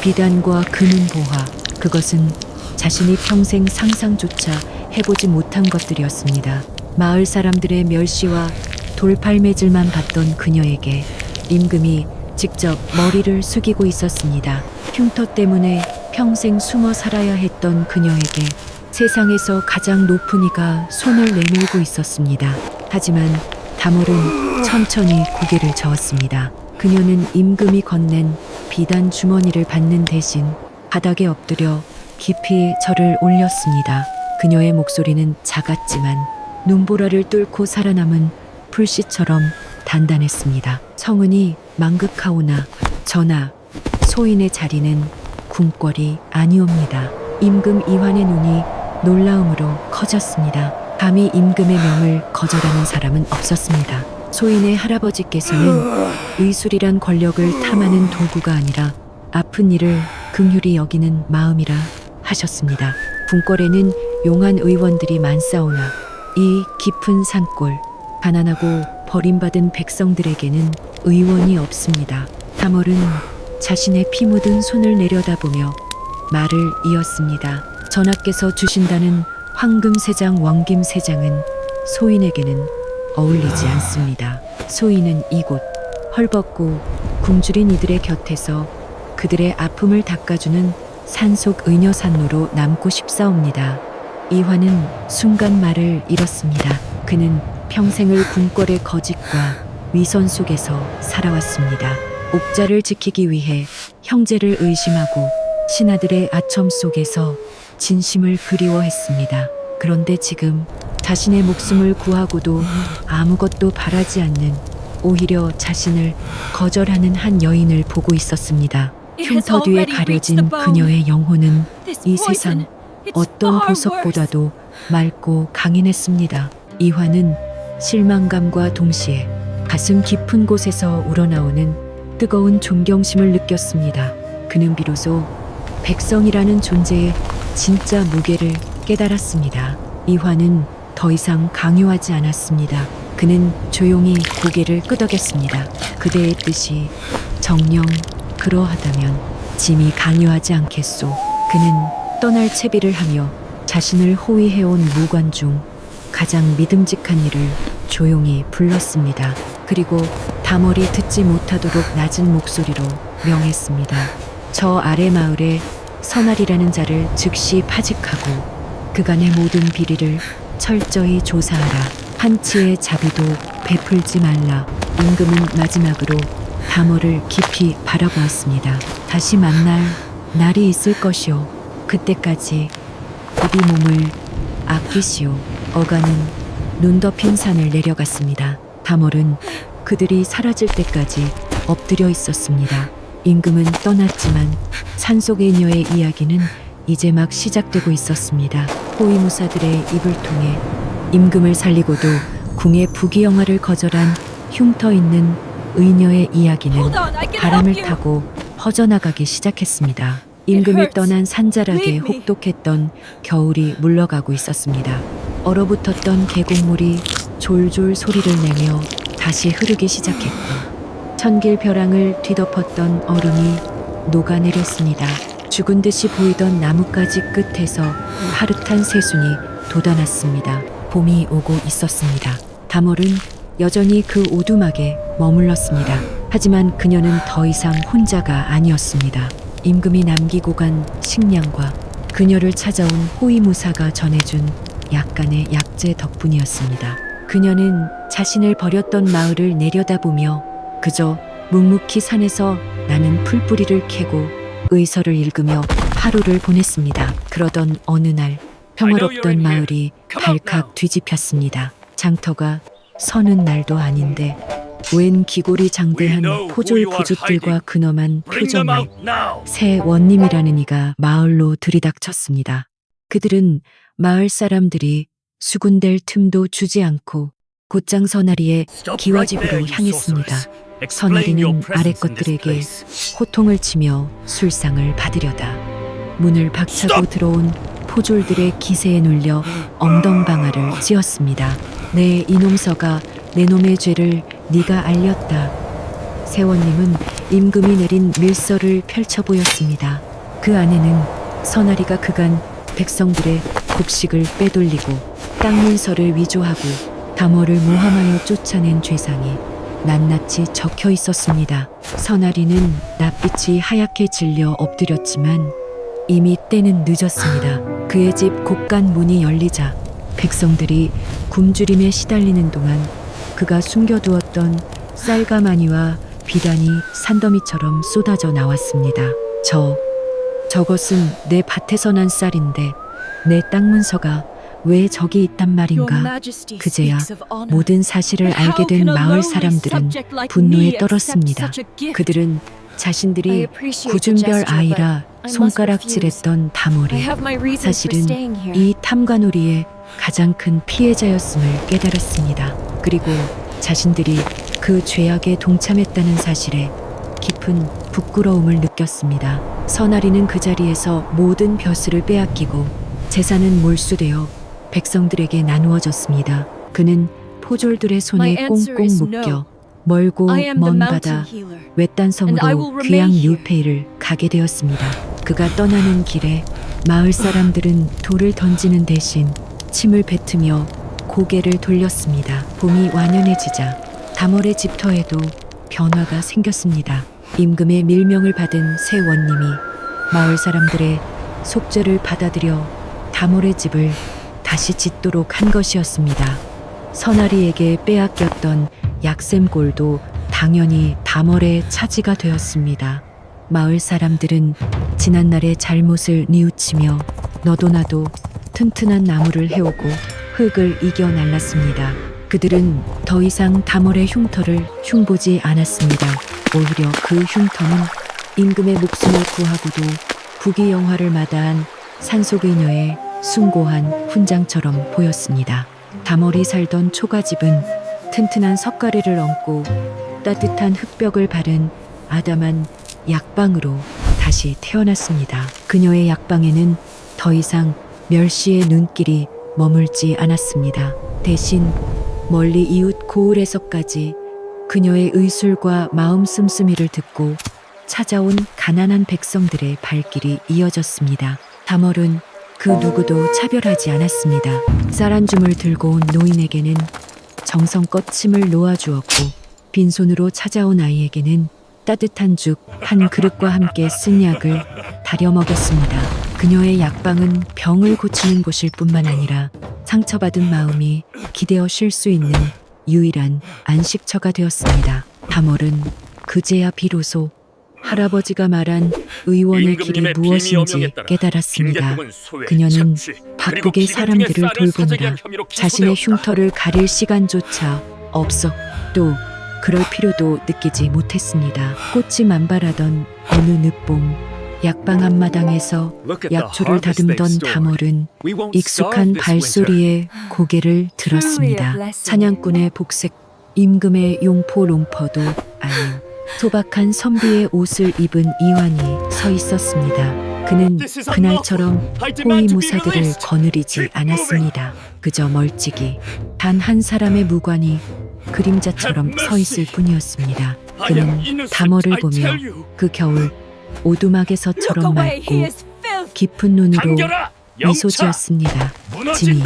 비단과 금은 보화, 그것은 자신이 평생 상상조차 해보지 못한 것들이었습니다. 마을 사람들의 멸시와 돌팔매질만 받던 그녀에게 임금이 직접 머리를 숙이고 있었습니다. 흉터 때문에 평생 숨어 살아야 했던 그녀에게 세상에서 가장 높은 이가 손을 내밀고 있었습니다. 하지만 다몰은 천천히 고개를 저었습니다. 그녀는 임금이 건넨 비단 주머니를 받는 대신 바닥에 엎드려 깊이 절을 올렸습니다. 그녀의 목소리는 작았지만 눈보라를 뚫고 살아남은 풀씨처럼 단단했습니다. 성은이 망극하오나 전하, 소인의 자리는 궁궐이 아니옵니다. 임금 이환의 눈이 놀라움으로 커졌습니다. 감히 임금의 명을 거절하는 사람은 없었습니다. 소인의 할아버지께서는 의술이란 권력을 탐하는 도구가 아니라 아픈 이를 긍휼히 여기는 마음이라 하셨습니다. 궁궐에는 용한 의원들이 많사오나 이 깊은 산골, 가난하고 버림받은 백성들에게는 의원이 없습니다. 다몰은 자신의 피 묻은 손을 내려다보며 말을 이었습니다. 전하께서 주신다는 황금세장 왕김세장은 소인에게는 어울리지 않습니다. 소인은 이곳 헐벗고 굶주린 이들의 곁에서 그들의 아픔을 닦아주는 산속 의녀산노로 남고 싶사옵니다. 이화는 순간 말을 잃었습니다. 그는 평생을 궁궐의 거짓과 위선 속에서 살아왔습니다. 옥자를 지키기 위해 형제를 의심하고 신하들의 아첨 속에서 진심을 그리워했습니다. 그런데 지금 자신의 목숨을 구하고도 아무것도 바라지 않는, 오히려 자신을 거절하는 한 여인을 보고 있었습니다. 흉터 뒤에 가려진 그녀의 영혼은 이 세상 어떤 보석보다도 맑고 강인했습니다. 이화는 실망감과 동시에 가슴 깊은 곳에서 우러나오는 뜨거운 존경심을 느꼈습니다. 그는 비로소 백성이라는 존재의 진짜 무게를 깨달았습니다. 이화는 더 이상 강요하지 않았습니다. 그는 조용히 고개를 끄덕였습니다. 그대의 뜻이 정녕 그러하다면 짐이 강요하지 않겠소. 그는 떠날 채비를 하며 자신을 호위해온 무관 중 가장 믿음직한 이를 조용히 불렀습니다. 그리고 다몰이 듣지 못하도록 낮은 목소리로 명했습니다. 저 아래 마을에 선알이라는 자를 즉시 파직하고 그간의 모든 비리를 철저히 조사하라. 한치의 자비도 베풀지 말라. 임금은 마지막으로 다몰을 깊이 바라보았습니다. 다시 만날 날이 있을 것이오. 그때까지 부디 몸을 아끼시오. 어간은 눈 덮인 산을 내려갔습니다. 다몰은 그들이 사라질 때까지 엎드려 있었습니다. 임금은 떠났지만 산속의 인여의 이야기는 이제 막 시작되고 있었습니다. 호위무사들의 입을 통해 임금을 살리고도 궁의 부귀영화를 거절한 흉터 있는 의녀의 이야기는 바람을 타고 퍼져나가기 시작했습니다. 임금이 떠난 산자락에 혹독했던 겨울이 물러가고 있었습니다. 얼어붙었던 계곡물이 졸졸 소리를 내며 다시 흐르기 시작했고 천길벼랑을 뒤덮었던 얼음이 녹아내렸습니다. 죽은 듯이 보이던 나뭇가지 끝에서 파릇한 새순이 돋아났습니다. 봄이 오고 있었습니다. 다몰은 여전히 그 오두막에 머물렀습니다. 하지만 그녀는 더 이상 혼자가 아니었습니다. 임금이 남기고 간 식량과 그녀를 찾아온 호위무사가 전해준 약간의 약재 덕분이었습니다. 그녀는 자신을 버렸던 마을을 내려다보며 그저 묵묵히 산에서 나는 풀뿌리를 캐고 의서를 읽으며 하루를 보냈습니다. 그러던 어느 날 평화롭던 마을이 발칵 뒤집혔습니다. 장터가 서는 날도 아닌데 웬 기골이 장대한 포졸 부주들과 근엄한 표정의 새 원님이라는 이가 마을로 들이닥쳤습니다. 그들은 마을 사람들이 수군댈 틈도 주지 않고 곧장 선아리의 기와집으로 향했습니다. 선아리는 아래 것들에게 호통을 치며 술상을 받으려다 문을 박차고 들어온 포졸들의 기세에 눌려 엉덩방아를 찧었습니다. 내 이놈서가 내 놈의 죄를 네가 알렸다. 세원님은 임금이 내린 밀서를 펼쳐 보였습니다. 그 안에는 선아리가 그간 백성들의 곡식을 빼돌리고 땅 문서를 위조하고 다몰을 모함하여 쫓아낸 죄상이 낱낱이 적혀 있었습니다. 선아리는 낯빛이 하얗게 질려 엎드렸지만 이미 때는 늦었습니다. 그의 집 곡간 문이 열리자 백성들이 굶주림에 시달리는 동안 그가 숨겨두었던 쌀가마니와 비단이 산더미처럼 쏟아져 나왔습니다. 저것은 내 밭에서 난 쌀인데 내 땅 문서가 왜 저기 있단 말인가. 그제야 모든 사실을 알게 된 마을 사람들은 분노에 떨었습니다. 그들은 자신들이 구준별 아이라 손가락질했던 다몰이 사실은 이 탐관오리의 가장 큰 피해자였음을 깨달았습니다. 그리고 자신들이 그 죄악에 동참했다는 사실에 깊은 부끄러움을 느꼈습니다. 선아리는 그 자리에서 모든 벼슬을 빼앗기고 재산은 몰수되어 백성들에게 나누어졌습니다. 그는 포졸들의 손에 꽁꽁 묶여 멀고 먼 바다 외딴섬으로 귀양 유페이를 가게 되었습니다. 그가 떠나는 길에 마을 사람들은 돌을 던지는 대신 침을 뱉으며 고개를 돌렸습니다. 봄이 완연해지자 다몰의 집터에도 변화가 생겼습니다. 임금의 밀명을 받은 새 원님이 마을 사람들의 속죄를 받아들여 다몰의 집을 다시 짓도록 한 것이었습니다. 선아리에게 빼앗겼던 약샘골도 당연히 다몰의 차지가 되었습니다. 마을 사람들은 지난날의 잘못을 뉘우치며 너도 나도 튼튼한 나무를 해오고 흙을 이겨 날랐습니다. 그들은 더 이상 다몰의 흉터를 흉보지 않았습니다. 오히려 그 흉터는 임금의 목숨을 구하고도 부귀영화를 마다한 산속의녀의 숭고한 훈장처럼 보였습니다. 다몰이 살던 초가집은 튼튼한 석가래를 얹고 따뜻한 흙벽을 바른 아담한 약방으로 다시 태어났습니다. 그녀의 약방에는 더 이상 멸시의 눈길이 머물지 않았습니다. 대신 멀리 이웃 고을에서까지 그녀의 의술과 마음 씀씀이를 듣고 찾아온 가난한 백성들의 발길이 이어졌습니다. 다몰은 그 누구도 차별하지 않았습니다. 쌀 한 줌을 들고 온 노인에게는 정성껏 침을 놓아주었고 빈손으로 찾아온 아이에게는 따뜻한 죽 한 그릇과 함께 쓴 약을 다려 먹였습니다. 그녀의 약방은 병을 고치는 곳일 뿐만 아니라 상처받은 마음이 기대어 쉴 수 있는 유일한 안식처가 되었습니다. 다몰은 그제야 비로소 할아버지가 말한 의원의 길이 무엇인지 깨달았습니다. 그녀는 바쁘게 사람들을 돌보느라 자신의 흉터를 가릴 시간조차 없었고 그럴 필요도 느끼지 못했습니다. 꽃이 만발하던 어느 늦봄 약방 앞마당에서 약초를 다듬던 다몰은 익숙한 발소리에 고개를 들었습니다. 사냥꾼의 복색, 임금의 용포 롱퍼도 아닌 소박한 선비의 옷을 입은 이완이 서 있었습니다. 그는 그날처럼 호위무사들을 거느리지 않았습니다. 그저 멀찍이 단 한 사람의 무관이 그림자처럼 서 있을 뿐이었습니다. 그는 다머를 보며 그 겨울 오두막에서처럼 맑고 깊은 눈으로 미소 지었습니다. 지미,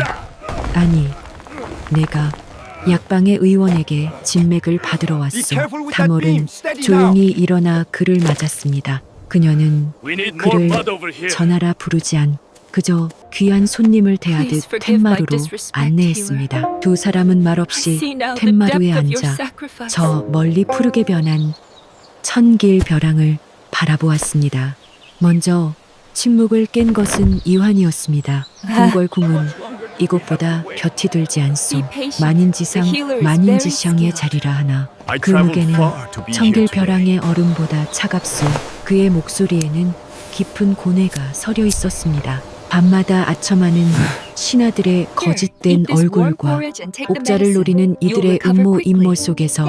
아니, 내가 약방의 의원에게 진맥을 받으러 왔소. 다몰은 조용히 일어나 그를 맞았습니다. 그녀는 그를 전하라 부르지 않 그저 귀한 손님을 대하듯 텐마루로 안내했습니다. 두 사람은 말없이 텐마루에 앉아 저 멀리 푸르게 변한 천길 벼랑을 바라보았습니다. 먼저 침묵을 깬 것은 이환이었습니다. 궁궐궁은 이곳보다 곁이 들지 않소. 만인지상 만인지상의 자리라 하나. 그 무게는 천길 벼랑의 얼음보다 차갑소. 그의 목소리에는 깊은 고뇌가 서려 있었습니다. 밤마다 아첨하는 신하들의 거짓된 얼굴과 옥자를 노리는 이들의 음모 임모 속에서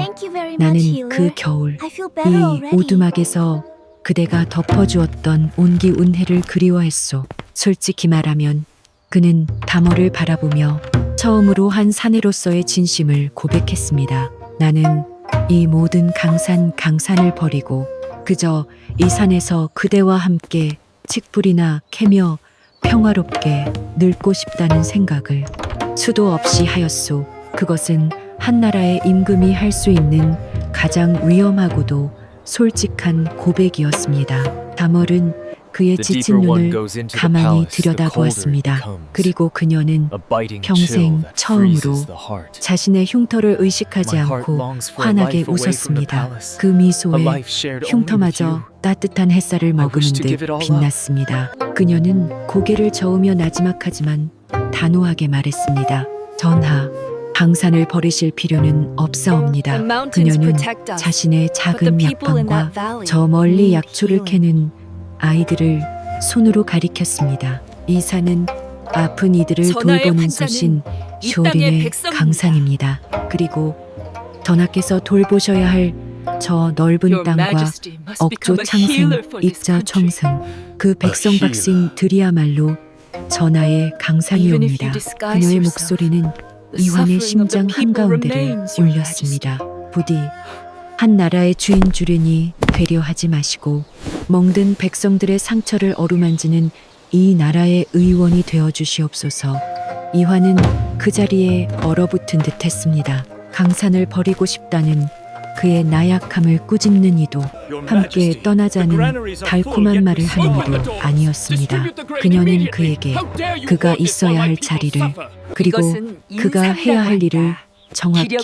나는 그 겨울 이 오두막에서 그대가 덮어주었던 온기 운해를 그리워했소. 솔직히 말하면 그는 다머를 바라보며 처음으로 한 사내로서의 진심을 고백했습니다. 나는 이 모든 강산을 버리고 그저 이 산에서 그대와 함께 칡불이나 캐며 평화롭게 늙고 싶다는 생각을 수도 없이 하였소. 그것은 한 나라의 임금이 할 수 있는 가장 위험하고도 솔직한 고백이었습니다. 다멀은 그의 지친 눈을 가만히 들여다보았습니다. 그리고 그녀는 평생 처음으로 자신의 흉터를 의식하지 않고 환하게 웃었습니다. 그 미소에 흉터마저 따뜻한 햇살을 머금은 듯 빛났습니다. 그녀는 고개를 저으며 나지막하지만 단호하게 말했습니다. 전하, 강산을 버리실 필요는 없사옵니다. 그녀는 자신의 작은 약방과 저 멀리 약초를 캐는 아이들을 손으로 가리켰습니다. 이 산은 아픈 이들을 돌보는 솥인 쇼린의 강산입니다. 그리고 전하께서 돌보셔야 할 저 넓은 땅과 억조 창생, 입자 청승, 그 백성 박신들이야말로 전하의 강산이옵니다. 그녀의 목소리는 이환의 심장 한가운데를 울렸습니다. 부디 한 나라의 주인 주르니 되려하지 마시고 멍든 백성들의 상처를 어루만지는 이 나라의 의원이 되어 주시옵소서. 이환은 그 자리에 얼어붙은 듯했습니다. 강산을 버리고 싶다는 그의 나약함을 꾸짖는 이도 함께 떠나자는 달콤한 말을 하는 이도 아니었습니다. 그녀는 그에게 그가 있어야 할 자리를 그리고 그가 해야 할 일을 정확히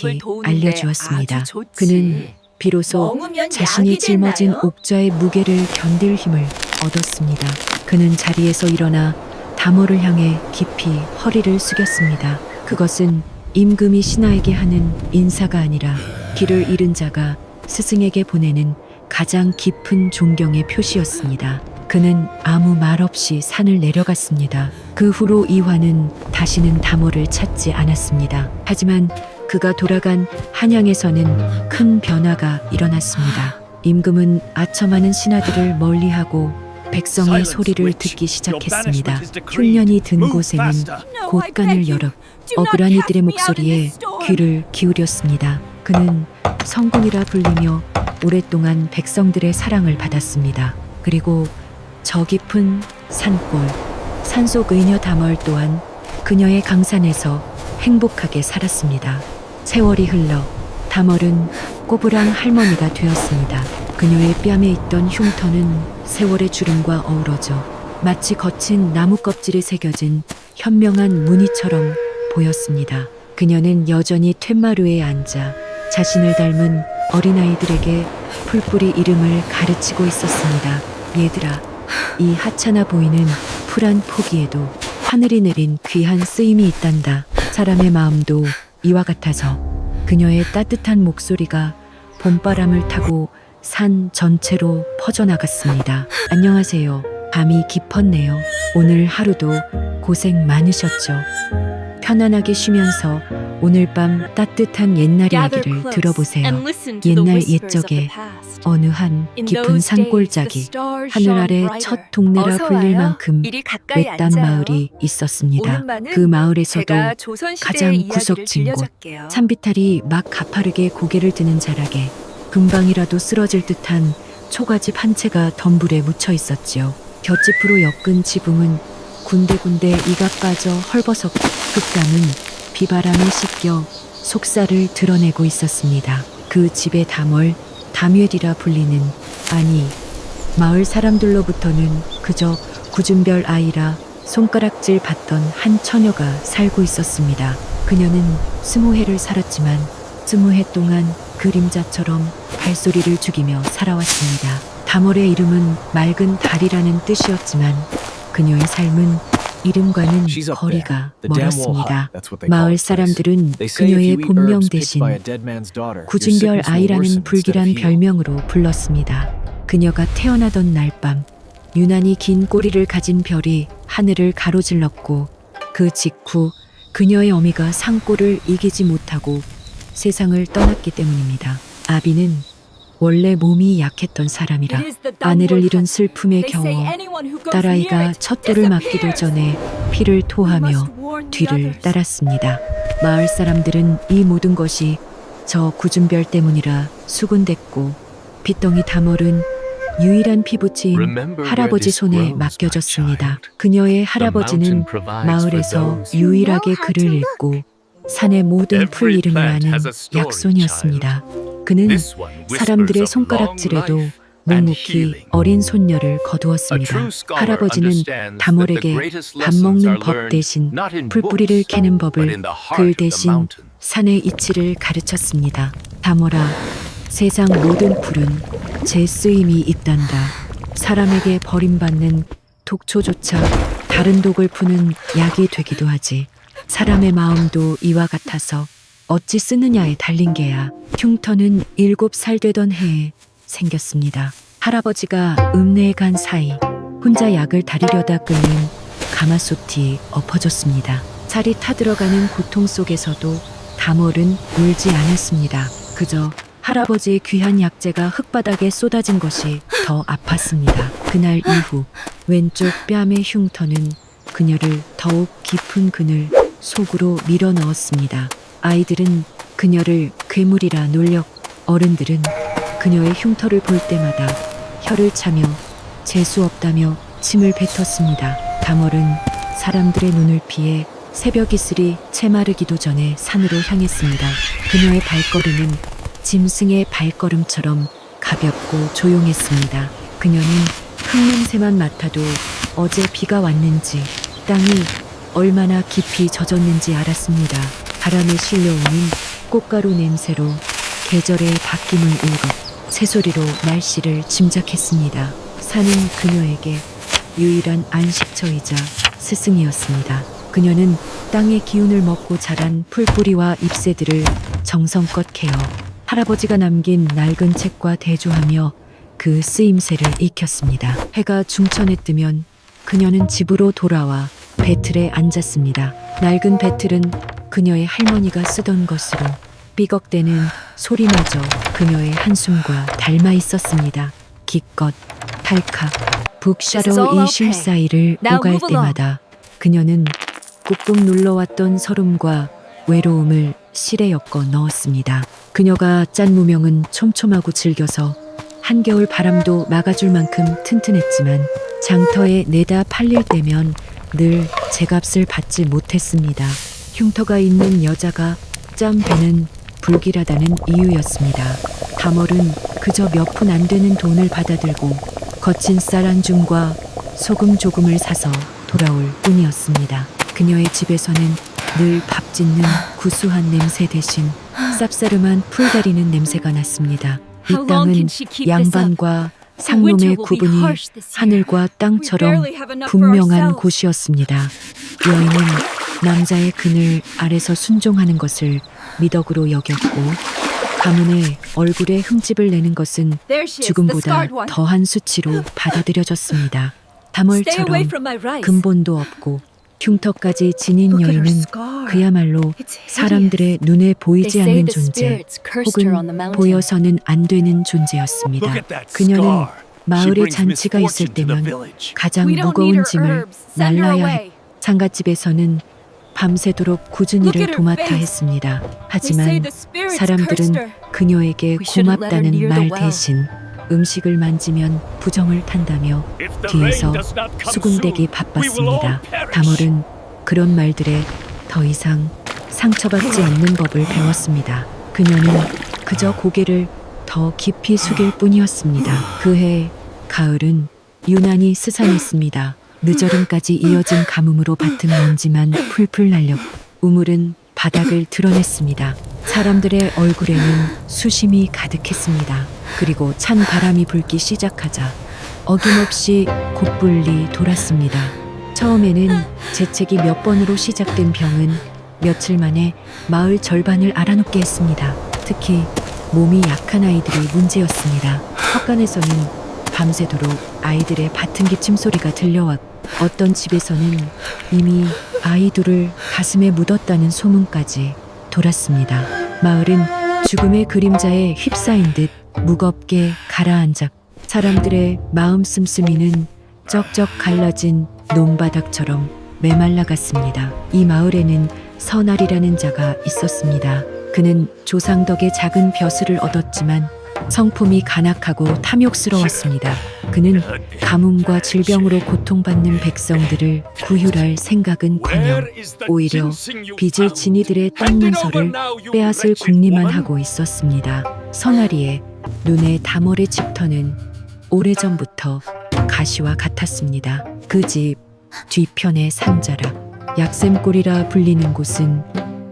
알려주었습니다. 그는 비로소 자신이 짊어진 옥자의 무게를 견딜 힘을 얻었습니다. 그는 자리에서 일어나 다모를 향해 깊이 허리를 숙였습니다. 그것은 임금이 신하에게 하는 인사가 아니라 길을 잃은 자가 스승에게 보내는 가장 깊은 존경의 표시였습니다. 그는 아무 말 없이 산을 내려갔습니다. 그 후로 이환은 다시는 다모를 찾지 않았습니다. 하지만 그가 돌아간 한양에서는 큰 변화가 일어났습니다. 임금은 아첨하는 신하들을 멀리하고 백성의 소리를 듣기 시작했습니다. 흉년이 든 곳에는 곳간을 열어 억울한 이들의 목소리에 귀를 기울였습니다. 그는 성군이라 불리며 오랫동안 백성들의 사랑을 받았습니다. 그리고 저 깊은 산골, 산속 의녀 다멀 또한 그녀의 강산에서 행복하게 살았습니다. 세월이 흘러 다멀은 꼬부랑 할머니가 되었습니다. 그녀의 뺨에 있던 흉터는 세월의 주름과 어우러져 마치 거친 나무 껍질에 새겨진 현명한 무늬처럼 보였습니다. 그녀는 여전히 툇마루에 앉아 자신을 닮은 어린아이들에게 풀뿌리 이름을 가르치고 있었습니다. 얘들아, 이 하찮아 보이는 풀한 포기에도 하늘이 내린 귀한 쓰임이 있단다. 사람의 마음도 이와 같아서 그녀의 따뜻한 목소리가 봄바람을 타고 산 전체로 퍼져나갔습니다. 안녕하세요. 밤이 깊었네요. 오늘 하루도 고생 많으셨죠. 편안하게 쉬면서 오늘 밤 따뜻한 옛날 이야기를 들어보세요. 옛날 옛적에 어느 한 깊은 산골짜기 하늘 아래 첫 동네라 불릴 만큼 외딴 마을이 있었습니다. 그 마을에서도 가장 구석진 곳 산비탈이 막 가파르게 고개를 드는 자락에 금방이라도 쓰러질 듯한 초가집 한 채가 덤불에 묻혀 있었지요. 볏짚으로 엮은 지붕은 군데군데 이가 빠져 헐버석고 흙감은 비바람에 씻겨 속살을 드러내고 있었습니다. 그 집의 담월, 담회리라 불리는 아니 마을 사람들로부터는 그저 구준별 아이라 손가락질 받던 한 처녀가 살고 있었습니다. 그녀는 20해를 살았지만 20해 동안 그림자처럼 발소리를 죽이며 살아왔습니다. 담월의 이름은 맑은 달이라는 뜻이었지만 그녀의 삶은 이름과는 거리가 멀었습니다. 마을 사람들은 그녀의 본명 대신 구준별 아이라는 불길한 별명으로 불렀습니다. 그녀가 태어나던 날 밤 유난히 긴 꼬리를 가진 별이 하늘을 가로질렀고 그 직후 그녀의 어미가 상골을 이기지 못하고 세상을 떠났기 때문입니다. 아비는 원래 몸이 약했던 사람이라 아내를 잃은 슬픔에 겨워 딸아이가 첫 돌을 맞기도 전에 피를 토하며 뒤를 따랐습니다. 마을 사람들은 이 모든 것이 저 구준별 때문이라 수군댔고 빚덩이 담월은 유일한 피부치인 할아버지 손에 맡겨졌습니다. 그녀의 할아버지는 마을에서 유일하게 글을 읽고 산의 모든 풀 이름을 아는 약손이었습니다. 그는 사람들의 손가락질에도 묵묵히 어린 손녀를 거두었습니다. 할아버지는 담월에게 밥 먹는 법 대신 풀뿌리를 캐는 법을 글 대신 산의 이치를 가르쳤습니다. 담월아, 세상 모든 풀은 제 쓰임이 있단다. 사람에게 버림받는 독초조차 다른 독을 푸는 약이 되기도 하지. 사람의 마음도 이와 같아서 어찌 쓰느냐에 달린 게야. 흉터는 7살 되던 해에 생겼습니다. 할아버지가 읍내에 간 사이 혼자 약을 다리려다 끓는 가마솥이 엎어졌습니다. 살이 타들어가는 고통 속에서도 담월은 울지 않았습니다. 그저 할아버지의 귀한 약재가 흙바닥에 쏟아진 것이 더 아팠습니다. 그날 이후 왼쪽 뺨의 흉터는 그녀를 더욱 깊은 그늘 속으로 밀어 넣었습니다. 아이들은 그녀를 괴물이라 놀렸고 어른들은 그녀의 흉터를 볼 때마다 혀를 차며 재수 없다며 침을 뱉었습니다. 담월은 사람들의 눈을 피해 새벽 이슬이 채마르기도 전에 산으로 향했습니다. 그녀의 발걸음은 짐승의 발걸음처럼 가볍고 조용했습니다. 그녀는 흙냄새만 맡아도 어제 비가 왔는지 땅이 얼마나 깊이 젖었는지 알았습니다. 바람에 실려오는 꽃가루 냄새로 계절의 바뀜을 읽어 새소리로 날씨를 짐작했습니다. 산은 그녀에게 유일한 안식처이자 스승이었습니다. 그녀는 땅의 기운을 먹고 자란 풀뿌리와 잎새들을 정성껏 케어 할아버지가 남긴 낡은 책과 대조하며 그 쓰임새를 익혔습니다. 해가 중천에 뜨면 그녀는 집으로 돌아와 배틀에 앉았습니다. 낡은 배틀은 그녀의 할머니가 쓰던 것으로 삐걱대는 소리마저 그녀의 한숨과 닮아 있었습니다. 기껏 탈칵 북샤로 이 실 사이를 오갈 때마다 그녀는 꾹꾹 눌러왔던 서름과 외로움을 실에 엮어 넣었습니다. 그녀가 짠 무명은 촘촘하고 질겨서 한겨울 바람도 막아줄 만큼 튼튼했지만 장터에 내다 팔릴 때면 늘 제값을 받지 못했습니다. 흉터가 있는 여자가 짬 배는 불길하다는 이유였습니다. 담월은 그저 몇 푼 안 되는 돈을 받아들고 거친 쌀 한 줌과 소금 조금을 사서 돌아올 뿐이었습니다. 그녀의 집에서는 늘 밥 짓는 구수한 냄새 대신 쌉싸름한 풀 다리는 냄새가 났습니다. 이 땅은 양반과 상놈의 구분이 하늘과 땅처럼 분명한 곳이었습니다. 여인은 남자의 그늘 아래서 순종하는 것을 미덕으로 여겼고 가문의 얼굴에 흠집을 내는 것은 죽음보다 더한 수치로 받아들여졌습니다. 담월처럼 근본도 없고 흉터까지 지닌 여인은 그야말로 사람들의 눈에 보이지 않는 존재, 혹은 보여서는 안 되는 존재였습니다. 그녀는 마을에 잔치가 있을 때면 가장 무거운 짐을 날라야 했고, 상갓집에서는 밤새도록 굳은 일을 도맡아 했습니다. 하지만 사람들은 그녀에게 고맙다는 말 대신 음식을 만지면 부정을 탄다며 뒤에서 수군대기 바빴습니다. 다몰은 그런 말들에 더 이상 상처받지 않는 법을 배웠습니다. 그녀는 그저 고개를 더 깊이 숙일 뿐이었습니다. 그해 가을은 유난히 스산했습니다. 늦어름까지 이어진 가뭄으로 밭은 먼지만 풀풀 날렸고 우물은 바닥을 드러냈습니다. 사람들의 얼굴에는 수심이 가득했습니다. 그리고 찬 바람이 불기 시작하자 어김없이 곧불이 돌았습니다. 처음에는 재채기 몇 번으로 시작된 병은 며칠 만에 마을 절반을 알아눕게 했습니다. 특히 몸이 약한 아이들이 문제였습니다. 헛간에서는 밤새도록 아이들의 밭은 기침 소리가 들려왔고 어떤 집에서는 이미 아이 둘을 가슴에 묻었다는 소문까지 돌았습니다. 마을은 죽음의 그림자에 휩싸인 듯 무겁게 가라앉아 사람들의 마음 씀씀이는 쩍쩍 갈라진 논바닥처럼 메말라갔습니다. 이 마을에는 선알이라는 자가 있었습니다. 그는 조상 덕에 작은 벼슬을 얻었지만 성품이 간악하고 탐욕스러웠습니다. 그는 가뭄과 질병으로 고통받는 백성들을 구휼할 생각은커녕 오히려 빚을 진 이들의 땅 문서를 빼앗을 궁리만 하고 있었습니다. 선아리의 눈에 다몰의 집터는 오래전부터 가시와 같았습니다. 그 집 뒤편의 산자락, 약샘골이라 불리는 곳은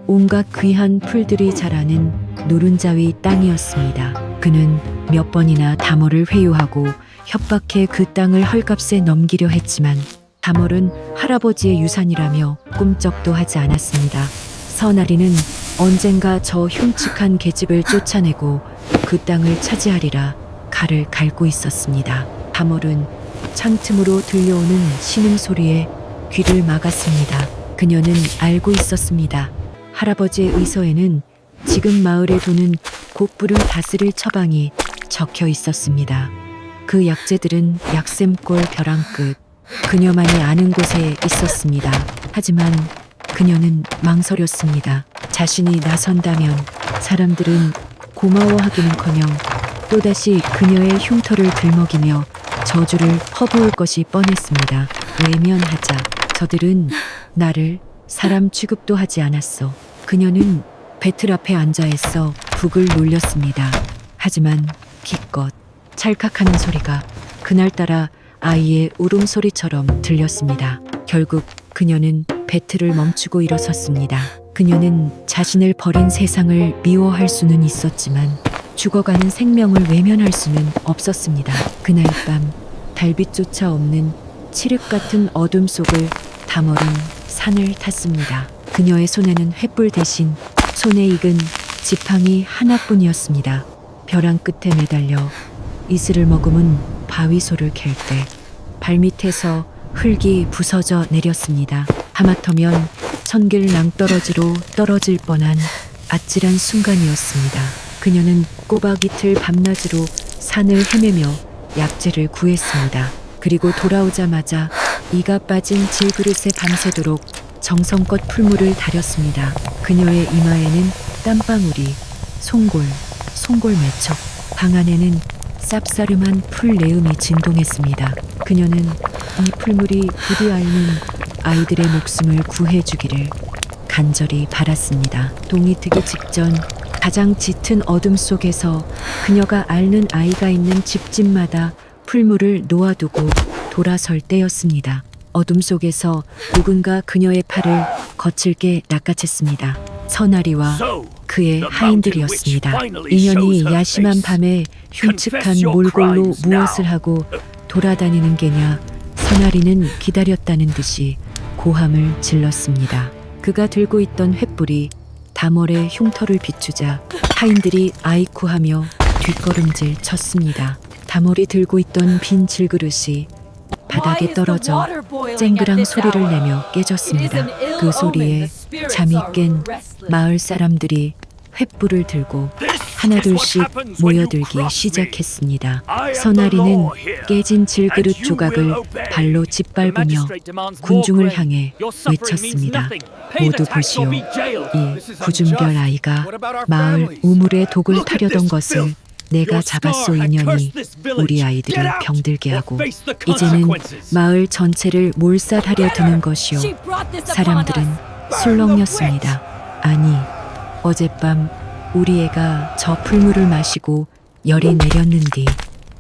온갖 귀한 풀들이 자라는 노른자위 땅이었습니다. 그는 몇 번이나 다몰을 회유하고 협박해 그 땅을 헐값에 넘기려 했지만 다몰은 할아버지의 유산이라며 꿈쩍도 하지 않았습니다. 선아리는 언젠가 저 흉측한 계집을 쫓아내고 그 땅을 차지하리라 칼을 갈고 있었습니다. 다몰은 창틈으로 들려오는 신음소리에 귀를 막았습니다. 그녀는 알고 있었습니다. 할아버지의 의서에는 지금 마을에 도는 곧불을 다스릴 처방이 적혀 있었습니다. 그 약재들은 약샘골 벼랑 끝 그녀만이 아는 곳에 있었습니다. 하지만 그녀는 망설였습니다. 자신이 나선다면 사람들은 고마워하기는커녕 또다시 그녀의 흉터를 들먹이며 저주를 퍼부을 것이 뻔했습니다. 외면하자. 저들은 나를 사람 취급도 하지 않았어. 그녀는 배틀 앞에 앉아 있어 북을 놀렸습니다. 하지만 기껏 찰칵하는 소리가 그날따라 아이의 울음소리처럼 들렸습니다. 결국 그녀는 배틀을 멈추고 일어섰습니다. 그녀는 자신을 버린 세상을 미워할 수는 있었지만 죽어가는 생명을 외면할 수는 없었습니다. 그날 밤 달빛조차 없는 칠흑 같은 어둠 속을 다몰은 산을 탔습니다. 그녀의 손에는 횃불 대신 손에 익은 지팡이 하나뿐이었습니다. 벼랑 끝에 매달려 이슬을 머금은 바위소를 갤 때 발밑에서 흙이 부서져 내렸습니다. 하마터면 천길 낭떠러지로 떨어질 뻔한 아찔한 순간이었습니다. 그녀는 꼬박 이틀 밤낮으로 산을 헤매며 약재를 구했습니다. 그리고 돌아오자마자 이가 빠진 질그릇에 밤새도록 정성껏 풀물을 다렸습니다. 그녀의 이마에는 땀방울이 송골 맺혀 방 안에는 쌉싸름한 풀 내음이 진동했습니다. 그녀는 이 풀물이 부디 앓는 아이들의 목숨을 구해주기를 간절히 바랐습니다. 동이 트기 직전 가장 짙은 어둠 속에서 그녀가 앓는 아이가 있는 집집마다 풀물을 놓아두고 돌아설 때였습니다. 어둠 속에서 누군가 그녀의 팔을 거칠게 낚아챘습니다. 선아리와 그의 하인들이었습니다. 인연이 야심한 밤에 흉측한 몰골로 무엇을 하고 돌아다니는 게냐. 선아리는 기다렸다는 듯이 고함을 질렀습니다. 그가 들고 있던 횃불이 다몰의 흉터를 비추자 하인들이 아이쿠하며 뒷걸음질 쳤습니다. 다몰이 들고 있던 빈 질그릇이 바닥에 떨어져 쨍그랑 소리를 내며 깨졌습니다. 그 소리에 잠이 깬 마을 사람들이 횃불을 들고 하나둘씩 모여들기 시작했습니다. 서나리는 깨진 질그릇 조각을 발로 짓밟으며 군중을 향해 외쳤습니다. 모두 보시오. 이 구준별 아이가 마을 우물에 독을 타려던 것을 내가 잡았소. 인연이 우리 아이들을 병들게 하고 이제는 마을 전체를 몰살하려 드는 것이오. 사람들은 술렁였습니다. 아니, 어젯밤 우리 애가 저 풀물을 마시고 열이 내렸는디.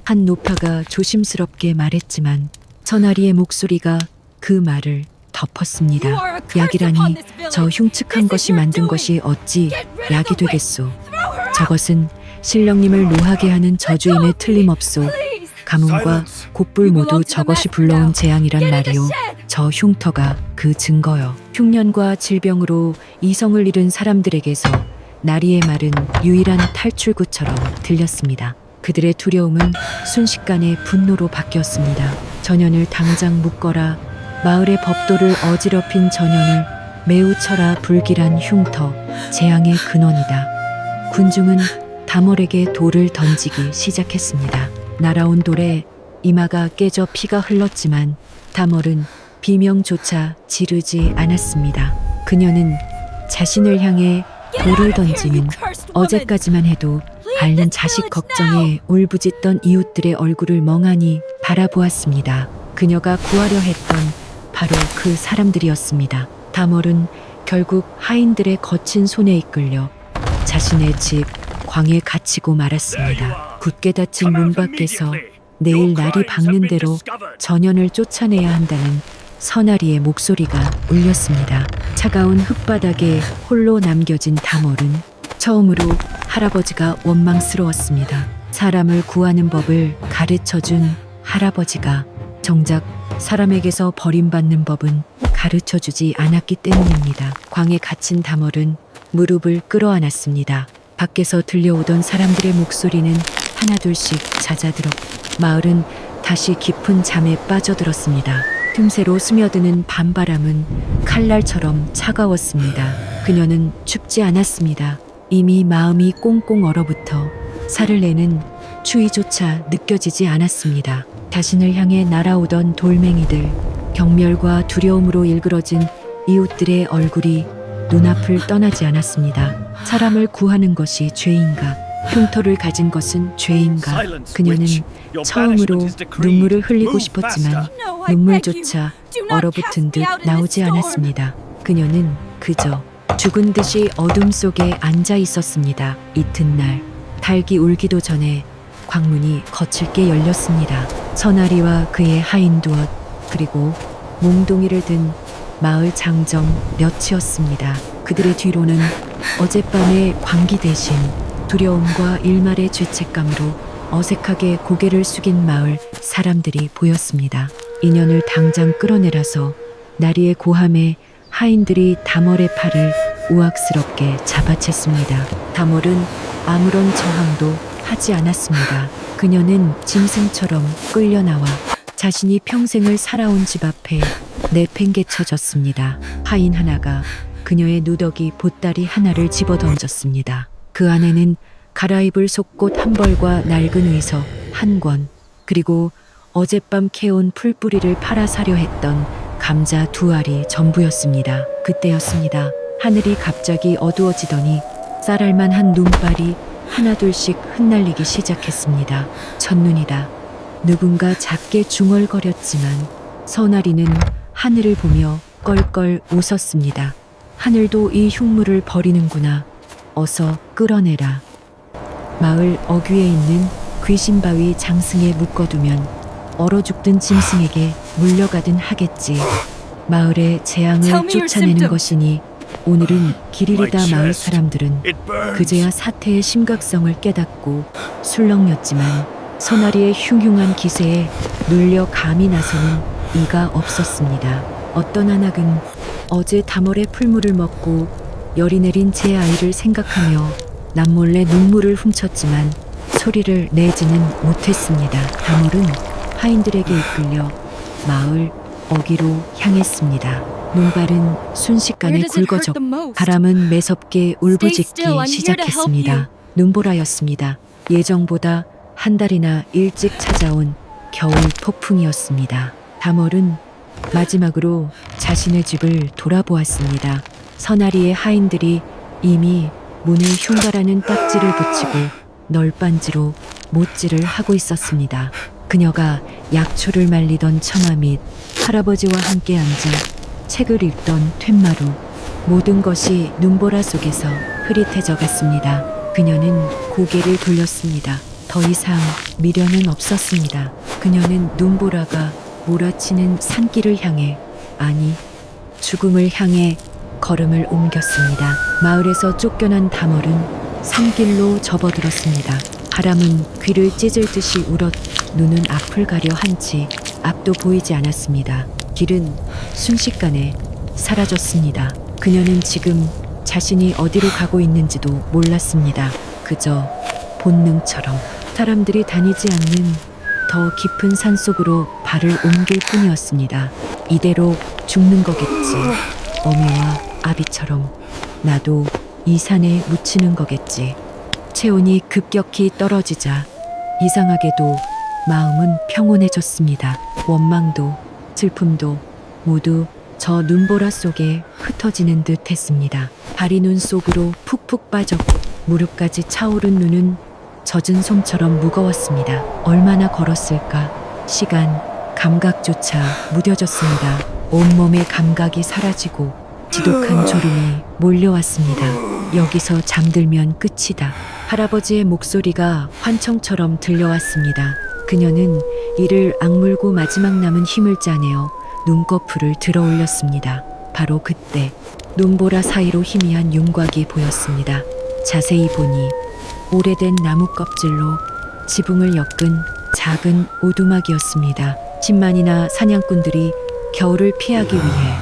한 노파가 조심스럽게 말했지만 서나리의 목소리가 그 말을 덮었습니다. 약이라니 저 흉측한 것이 만든 것이 어찌 약이 되겠소. 저것은 신령님을 노하게 하는 저주임에 틀림없소. 가뭄과 곧불 모두 저것이 불러온 재앙이란 말이오. 저 흉터가 그 증거요. 흉년과 질병으로 이성을 잃은 사람들에게서 나리의 말은 유일한 탈출구처럼 들렸습니다. 그들의 두려움은 순식간에 분노로 바뀌었습니다. 전현을 당장 묶어라. 마을의 법도를 어지럽힌 전현을 매우 쳐라. 불길한 흉터, 재앙의 근원이다. 군중은 다몰에게 돌을 던지기 시작했습니다. 날아온 돌에 이마가 깨져 피가 흘렀지만 다몰은 비명조차 지르지 않았습니다. 그녀는 자신을 향해 돌을 던지는 어제까지만 해도 앓는 자식 걱정에 울부짖던 이웃들의 얼굴을 멍하니 바라보았습니다. 그녀가 구하려 했던 바로 그 사람들이었습니다. 다몰은 결국 하인들의 거친 손에 이끌려 자신의 집 광에 갇히고 말았습니다. 굳게 닫힌 문 밖에서 내일 날이 밝는 대로 전현을 쫓아내야 한다는 서나리의 목소리가 울렸습니다. 차가운 흙바닥에 홀로 남겨진 다몰은 처음으로 할아버지가 원망스러웠습니다. 사람을 구하는 법을 가르쳐준 할아버지가 정작 사람에게서 버림받는 법은 가르쳐주지 않았기 때문입니다. 광에 갇힌 다몰은 무릎을 끌어안았습니다. 밖에서 들려오던 사람들의 목소리는 하나둘씩 잦아들었고 마을은 다시 깊은 잠에 빠져들었습니다. 틈새로 스며드는 밤바람은 칼날처럼 차가웠습니다. 그녀는 춥지 않았습니다. 이미 마음이 꽁꽁 얼어붙어 살을 내는 추위조차 느껴지지 않았습니다. 자신을 향해 날아오던 돌멩이들, 경멸과 두려움으로 일그러진 이웃들의 얼굴이 눈앞을 떠나지 않았습니다. 사람을 구하는 것이 죄인가? 흉터를 가진 것은 죄인가? 그녀는 처음으로 눈물을 흘리고 싶었지만 눈물조차 얼어붙은 듯 나오지 않았습니다. 그녀는 그저 죽은 듯이 어둠 속에 앉아 있었습니다. 이튿날 닭이 울기도 전에 광문이 거칠게 열렸습니다. 서나리와 그의 하인 두엇 그리고 몽둥이를 든 마을 장정 몇이었습니다. 그들의 뒤로는 어젯밤의 광기 대신 두려움과 일말의 죄책감으로 어색하게 고개를 숙인 마을 사람들이 보였습니다. 인연을 당장 끌어내라서 나리의 고함에 하인들이 다몰의 팔을 우악스럽게 잡아챘습니다. 다몰은 아무런 저항도 하지 않았습니다. 그녀는 짐승처럼 끌려나와 자신이 평생을 살아온 집 앞에 내팽개쳐졌습니다. 하인 하나가 그녀의 누더기 보따리 하나를 집어던졌습니다. 그 안에는 갈아입을 속옷 한 벌과 낡은 의서 한 권, 그리고 어젯밤 캐온 풀뿌리를 팔아 사려 했던 감자 2알이 전부였습니다. 그때였습니다. 하늘이 갑자기 어두워지더니 쌀알만한 눈발이 하나둘씩 흩날리기 시작했습니다. 첫눈이다. 누군가 작게 중얼거렸지만 서나리는 하늘을 보며 껄껄 웃었습니다. 하늘도 이 흉물을 버리는구나. 어서 끌어내라. 마을 어귀에 있는 귀신바위 장승에 묶어두면 얼어 죽든 짐승에게 물려가든 하겠지. 마을의 재앙을 쫓아내는 것이니 오늘은 길이리다. 마을 사람들은 그제야 사태의 심각성을 깨닫고 술렁였지만 서나리의 흉흉한 기세에 눌려 감히 나서는 이가 없었습니다. 어떤 한학은 어제 다몰의 풀물을 먹고 열이 내린 제 아이를 생각하며 남몰래 눈물을 훔쳤지만 소리를 내지는 못했습니다. 다몰은 하인들에게 이끌려 마을 어귀로 향했습니다. 눈발은 순식간에 굵어졌고 바람은 매섭게 울부짖기 시작했습니다. 눈보라였습니다. 예정보다 한 달이나 일찍 찾아온 겨울 폭풍이었습니다. 다멀은 마지막으로 자신의 집을 돌아보았습니다. 서나리의 하인들이 이미 문을 흉가라는 딱지를 붙이고 널빤지로 못질을 하고 있었습니다. 그녀가 약초를 말리던 처마 및 할아버지와 함께 앉아 책을 읽던 툇마루, 모든 것이 눈보라 속에서 흐릿해져 갔습니다. 그녀는 고개를 돌렸습니다. 더 이상 미련은 없었습니다. 그녀는 눈보라가 몰아치는 산길을 향해, 아니, 죽음을 향해 걸음을 옮겼습니다. 마을에서 쫓겨난 다멀은 산길로 접어들었습니다. 바람은 귀를 찢을 듯이 울었, 눈은 앞을 가려 한치 앞도 보이지 않았습니다. 길은 순식간에 사라졌습니다. 그녀는 지금 자신이 어디로 가고 있는지도 몰랐습니다. 그저 본능처럼 사람들이 다니지 않는 더 깊은 산속으로 발을 옮길 뿐이었습니다. 이대로 죽는 거겠지. 어미와 아비처럼 나도 이 산에 묻히는 거겠지. 체온이 급격히 떨어지자 이상하게도 마음은 평온해졌습니다. 원망도 슬픔도 모두 저 눈보라 속에 흩어지는 듯 했습니다. 발이 눈 속으로 푹푹 빠졌고 무릎까지 차오른 눈은 젖은 솜처럼 무거웠습니다. 얼마나 걸었을까? 시간, 감각조차 무뎌졌습니다. 온몸의 감각이 사라지고 지독한 졸음이 몰려왔습니다. 여기서 잠들면 끝이다. 할아버지의 목소리가 환청처럼 들려왔습니다. 그녀는 이를 악물고 마지막 남은 힘을 짜내어 눈꺼풀을 들어 올렸습니다. 바로 그때 눈보라 사이로 희미한 윤곽이 보였습니다. 자세히 보니 오래된 나무 껍질로 지붕을 엮은 작은 오두막이었습니다. 10만이나 사냥꾼들이 겨울을 피하기 위해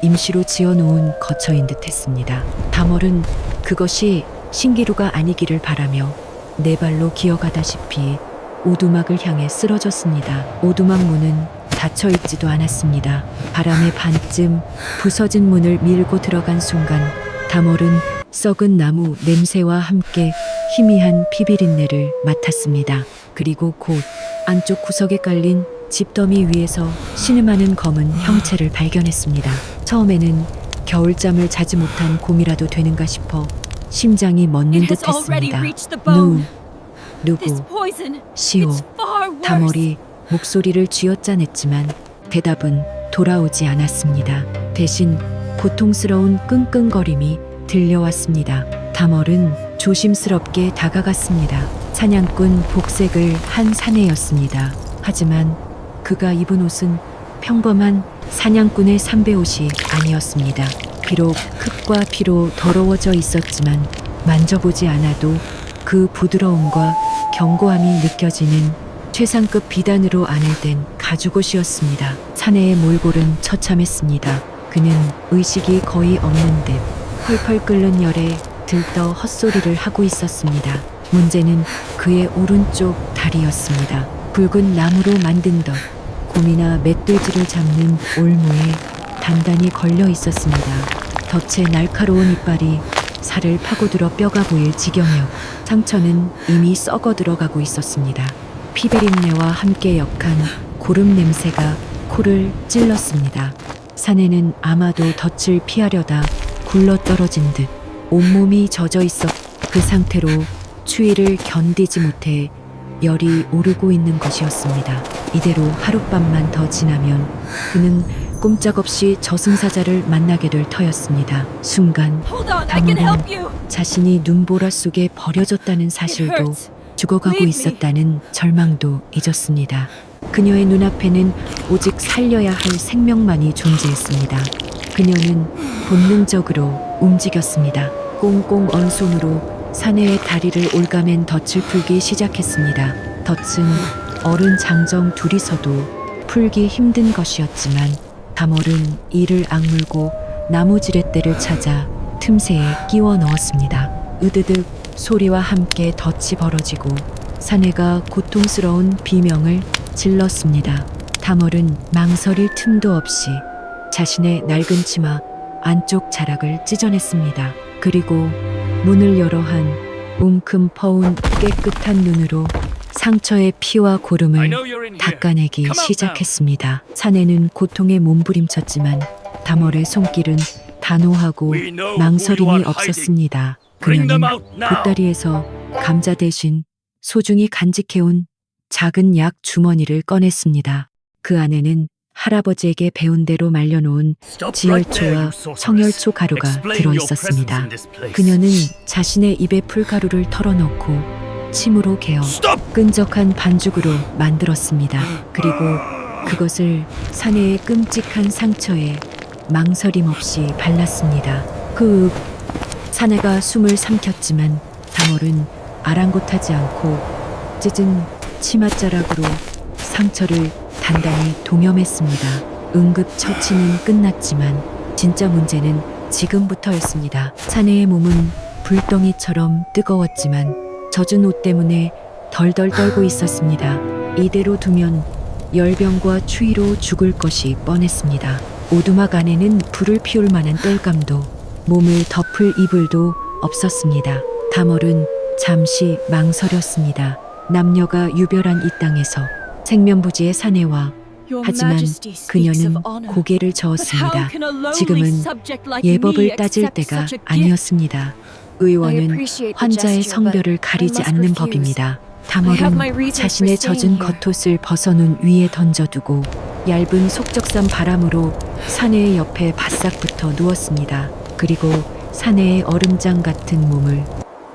임시로 지어놓은 거처인 듯했습니다. 다멀은 그것이 신기루가 아니기를 바라며 네 발로 기어가다시피 오두막을 향해 쓰러졌습니다. 오두막 문은 닫혀있지도 않았습니다. 바람에 반쯤 부서진 문을 밀고 들어간 순간 다멀은 썩은 나무 냄새와 함께 희미한 피비린내를 맡았습니다. 그리고 곧 안쪽 구석에 깔린 집더미 위에서 신음하는 검은 형체를 발견했습니다. 처음에는 겨울잠을 자지 못한 곰이라도 되는가 싶어 심장이 멎는 듯 했습니다. 누구, 시오, 다멀이 목소리를 쥐어짜냈지만 대답은 돌아오지 않았습니다. 대신 고통스러운 끙끙거림이 들려왔습니다. 다멀은 조심스럽게 다가갔습니다. 사냥꾼 복색을 한 사내였습니다. 하지만 그가 입은 옷은 평범한 사냥꾼의 삼배옷이 아니었습니다. 비록 흙과 피로 더러워져 있었지만 만져보지 않아도 그 부드러움과 견고함이 느껴지는 최상급 비단으로 안을된 가죽옷이었습니다. 사내의 몰골은 처참했습니다. 그는 의식이 거의 없는 듯 펄펄 끓는 열에 들떠 헛소리를 하고 있었습니다. 문제는 그의 오른쪽 다리였습니다. 붉은 나무로 만든 덫, 곰이나 멧돼지를 잡는 올무에 단단히 걸려 있었습니다. 덫의 날카로운 이빨이 살을 파고들어 뼈가 보일 지경이었고 상처는 이미 썩어 들어가고 있었습니다. 피비린내와 함께 역한 고름 냄새가 코를 찔렀습니다. 사내는 아마도 덫을 피하려다 굴러떨어진 듯 온몸이 젖어 있었. 그 상태로 추위를 견디지 못해 열이 오르고 있는 것이었습니다. 이대로 하룻밤만 더 지나면 그는 꼼짝없이 저승사자를 만나게 될 터였습니다. 순간 다멀은 자신이 눈보라 속에 버려졌다는 사실도 죽어가고 있었다는 절망도 잊었습니다. 그녀의 눈앞에는 오직 살려야 할 생명만이 존재했습니다. 그녀는 본능적으로 움직였습니다. 꽁꽁 언 손으로 사내의 다리를 올가맨 덫을 풀기 시작했습니다. 덫은 어른 장정 둘이서도 풀기 힘든 것이었지만 다멀은 이를 악물고 나무 지렛대를 찾아 틈새에 끼워 넣었습니다. 으드득 소리와 함께 덫이 벌어지고 사내가 고통스러운 비명을 질렀습니다. 다멀은 망설일 틈도 없이 자신의 낡은 치마 안쪽 자락을 찢어냈습니다. 그리고 문을 열어 한 웅큼 퍼온 깨끗한 눈으로 상처의 피와 고름을 닦아내기 시작했습니다. 사내는 고통에 몸부림쳤지만 다멀의 손길은 단호하고 망설임이 없었습니다. 그녀는 보따리에서 감자 대신 소중히 간직해온 작은 약 주머니를 꺼냈습니다. 그 안에는 할아버지에게 배운 대로 말려놓은 지혈초와 청혈초 가루가 들어있었습니다. 그녀는 자신의 입에 풀가루를 털어넣고 침으로 개어 끈적한 반죽으로 만들었습니다. 그리고 그것을 사내의 끔찍한 상처에 망설임 없이 발랐습니다. 그 사내가 숨을 삼켰지만 다멀은 아랑곳하지 않고 찢은 치맛자락으로 상처를 단단히 동염했습니다. 응급처치는 끝났지만 진짜 문제는 지금부터였습니다. 사내의 몸은 불덩이처럼 뜨거웠지만 젖은 옷 때문에 덜덜 떨고 있었습니다. 이대로 두면 열병과 추위로 죽을 것이 뻔했습니다. 오두막 안에는 불을 피울 만한 땔감도 몸을 덮을 이불도 없었습니다. 다멀은 잠시 망설였습니다. 남녀가 유별한 이 땅에서 생면부지의 사내와 하지만 그녀는 고개를 저었습니다. 지금은 예법을 따질 때가 아니었습니다. 의원은 환자의 성별을 가리지 않는 법입니다. 다멀은 자신의 젖은 겉옷을 벗어놓은 위에 던져두고 얇은 속적산 바람으로 사내의 옆에 바싹 붙어 누웠습니다. 그리고 사내의 얼음장 같은 몸을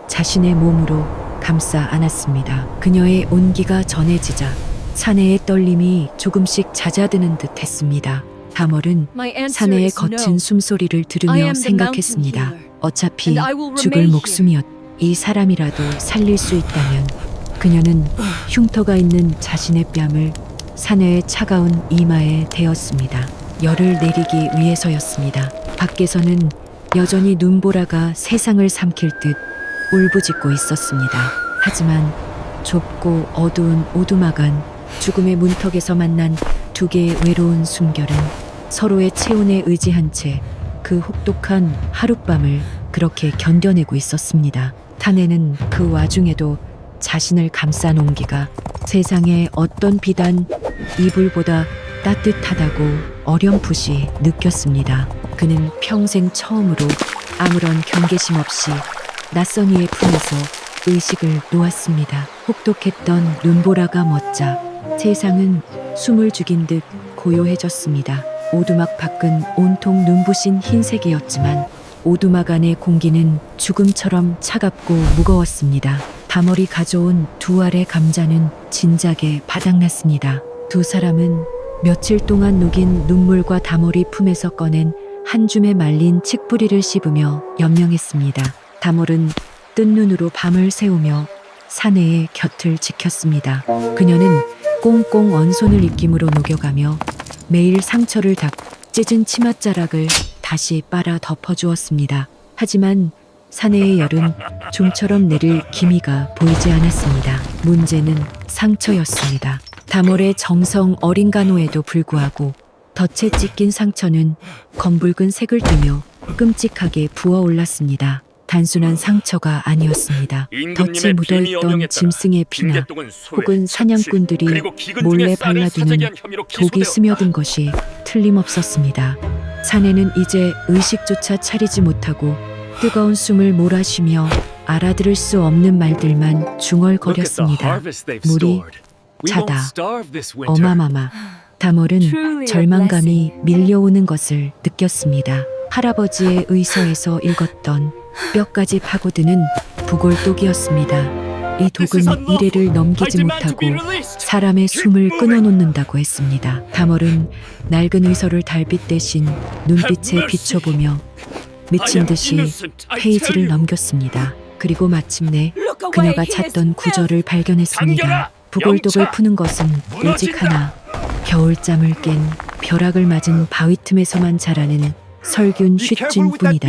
자신의 몸으로 감싸 안았습니다. 그녀의 온기가 전해지자 사내의 떨림이 조금씩 잦아드는 듯 했습니다. 다멀은 사내의 거친 숨소리를 들으며 생각했습니다. 어차피 죽을 목숨이었. 이 사람이라도 살릴 수 있다면 그녀는 흉터가 있는 자신의 뺨을 사내의 차가운 이마에 대었습니다. 열을 내리기 위해서였습니다. 밖에서는 여전히 눈보라가 세상을 삼킬 듯 울부짖고 있었습니다. 하지만 좁고 어두운 오두막 안 죽음의 문턱에서 만난 두 개의 외로운 숨결은 서로의 체온에 의지한 채 그 혹독한 하룻밤을 그렇게 견뎌내고 있었습니다. 타네는 그 와중에도 자신을 감싼 온기가 세상의 어떤 비단 이불보다 따뜻하다고 어렴풋이 느꼈습니다. 그는 평생 처음으로 아무런 경계심 없이 낯선 이의 품에서 의식을 놓았습니다. 혹독했던 눈보라가 멎자 세상은 숨을 죽인 듯 고요해졌습니다. 오두막 밖은 온통 눈부신 흰색이었지만 오두막 안의 공기는 죽음처럼 차갑고 무거웠습니다. 다멀이 가져온 두 알의 감자는 진작에 바닥났습니다. 두 사람은 며칠 동안 녹인 눈물과 다멀이 품에서 꺼낸 한 줌의 말린 칡뿌리를 씹으며 연명했습니다. 다멀은 뜬 눈으로 밤을 새우며 사내의 곁을 지켰습니다. 그녀는 꽁꽁 언손을 입김으로 녹여가며 매일 상처를 닦고 찢은 치맛자락을 다시 빨아 덮어주었습니다. 하지만 사내의 열은 좀처럼 내릴 기미가 보이지 않았습니다. 문제는 상처였습니다. 다멀의 정성 어린 간호에도 불구하고 덫에 찢긴 상처는 검붉은 색을 띠며 끔찍하게 부어올랐습니다. 단순한 상처가 아니었습니다. 덫에 묻어있던 짐승의 피나 혹은 사냥꾼들이 몰래 발라두는 독이 스며든 것이 틀림없었습니다. 사내는 이제 의식조차 차리지 못하고 뜨거운 숨을 몰아쉬며 알아들을 수 없는 말들만 중얼거렸습니다. 물이 자다. 어마마마. 다멀은 절망감이 밀려오는 것을 느꼈습니다. 할아버지의 의서에서 읽었던 뼈까지 파고드는 부골독이었습니다. 이 독은 이래를 넘기지 못하고 사람의 숨을 끊어놓는다고 했습니다. 다멀은 낡은 의서를 달빛 대신 눈빛에 비춰보며 미친 듯이 페이지를 넘겼습니다. 그리고 마침내 그녀가 찾던 구절을 발견했습니다. 부골독을 푸는 것은 오직 하나, 겨울잠을 깬 벼락을 맞은 바위 틈에서만 자라는 설균 쉿진뿐이다.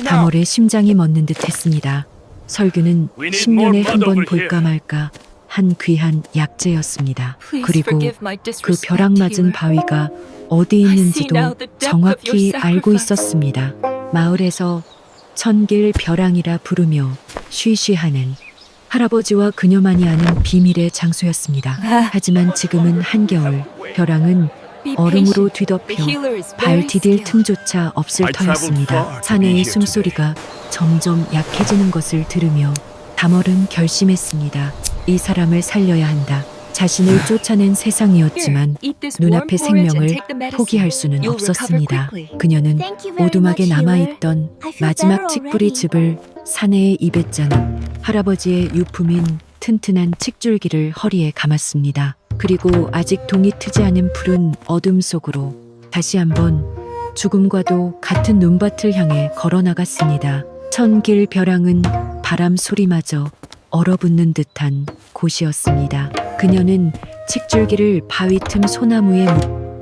다멀의 심장이 멎는 듯 했습니다. 설균은 10년에 한 번 볼까 말까 한 귀한 약재였습니다. 그리고 그 벼락 맞은 바위가 어디 있는지도 정확히 알고 있었습니다. 마을에서 천길 벼랑이라 부르며 쉬쉬하는 할아버지와 그녀만이 아는 비밀의 장소였습니다. 하지만 지금은 한겨울, 벼랑은 얼음으로 뒤덮여 발 디딜 틈조차 없을 터였습니다. 사내의 숨소리가 점점 약해지는 것을 들으며 다멀은 결심했습니다. 이 사람을 살려야 한다. 자신을 쫓아낸 세상이었지만 눈앞의 생명을 포기할 수는 없었습니다. 그녀는 오두막에 남아있던 마지막 칡뿌리 즙을 사내에 입에 짠 할아버지의 유품인 튼튼한 칡줄기를 허리에 감았습니다. 그리고 아직 동이 트지 않은 푸른 어둠 속으로 다시 한번 죽음과도 같은 눈밭을 향해 걸어나갔습니다. 천길 벼랑은 바람 소리마저 얼어붙는 듯한 곳이었습니다. 그녀는 칡줄기를 바위 틈 소나무에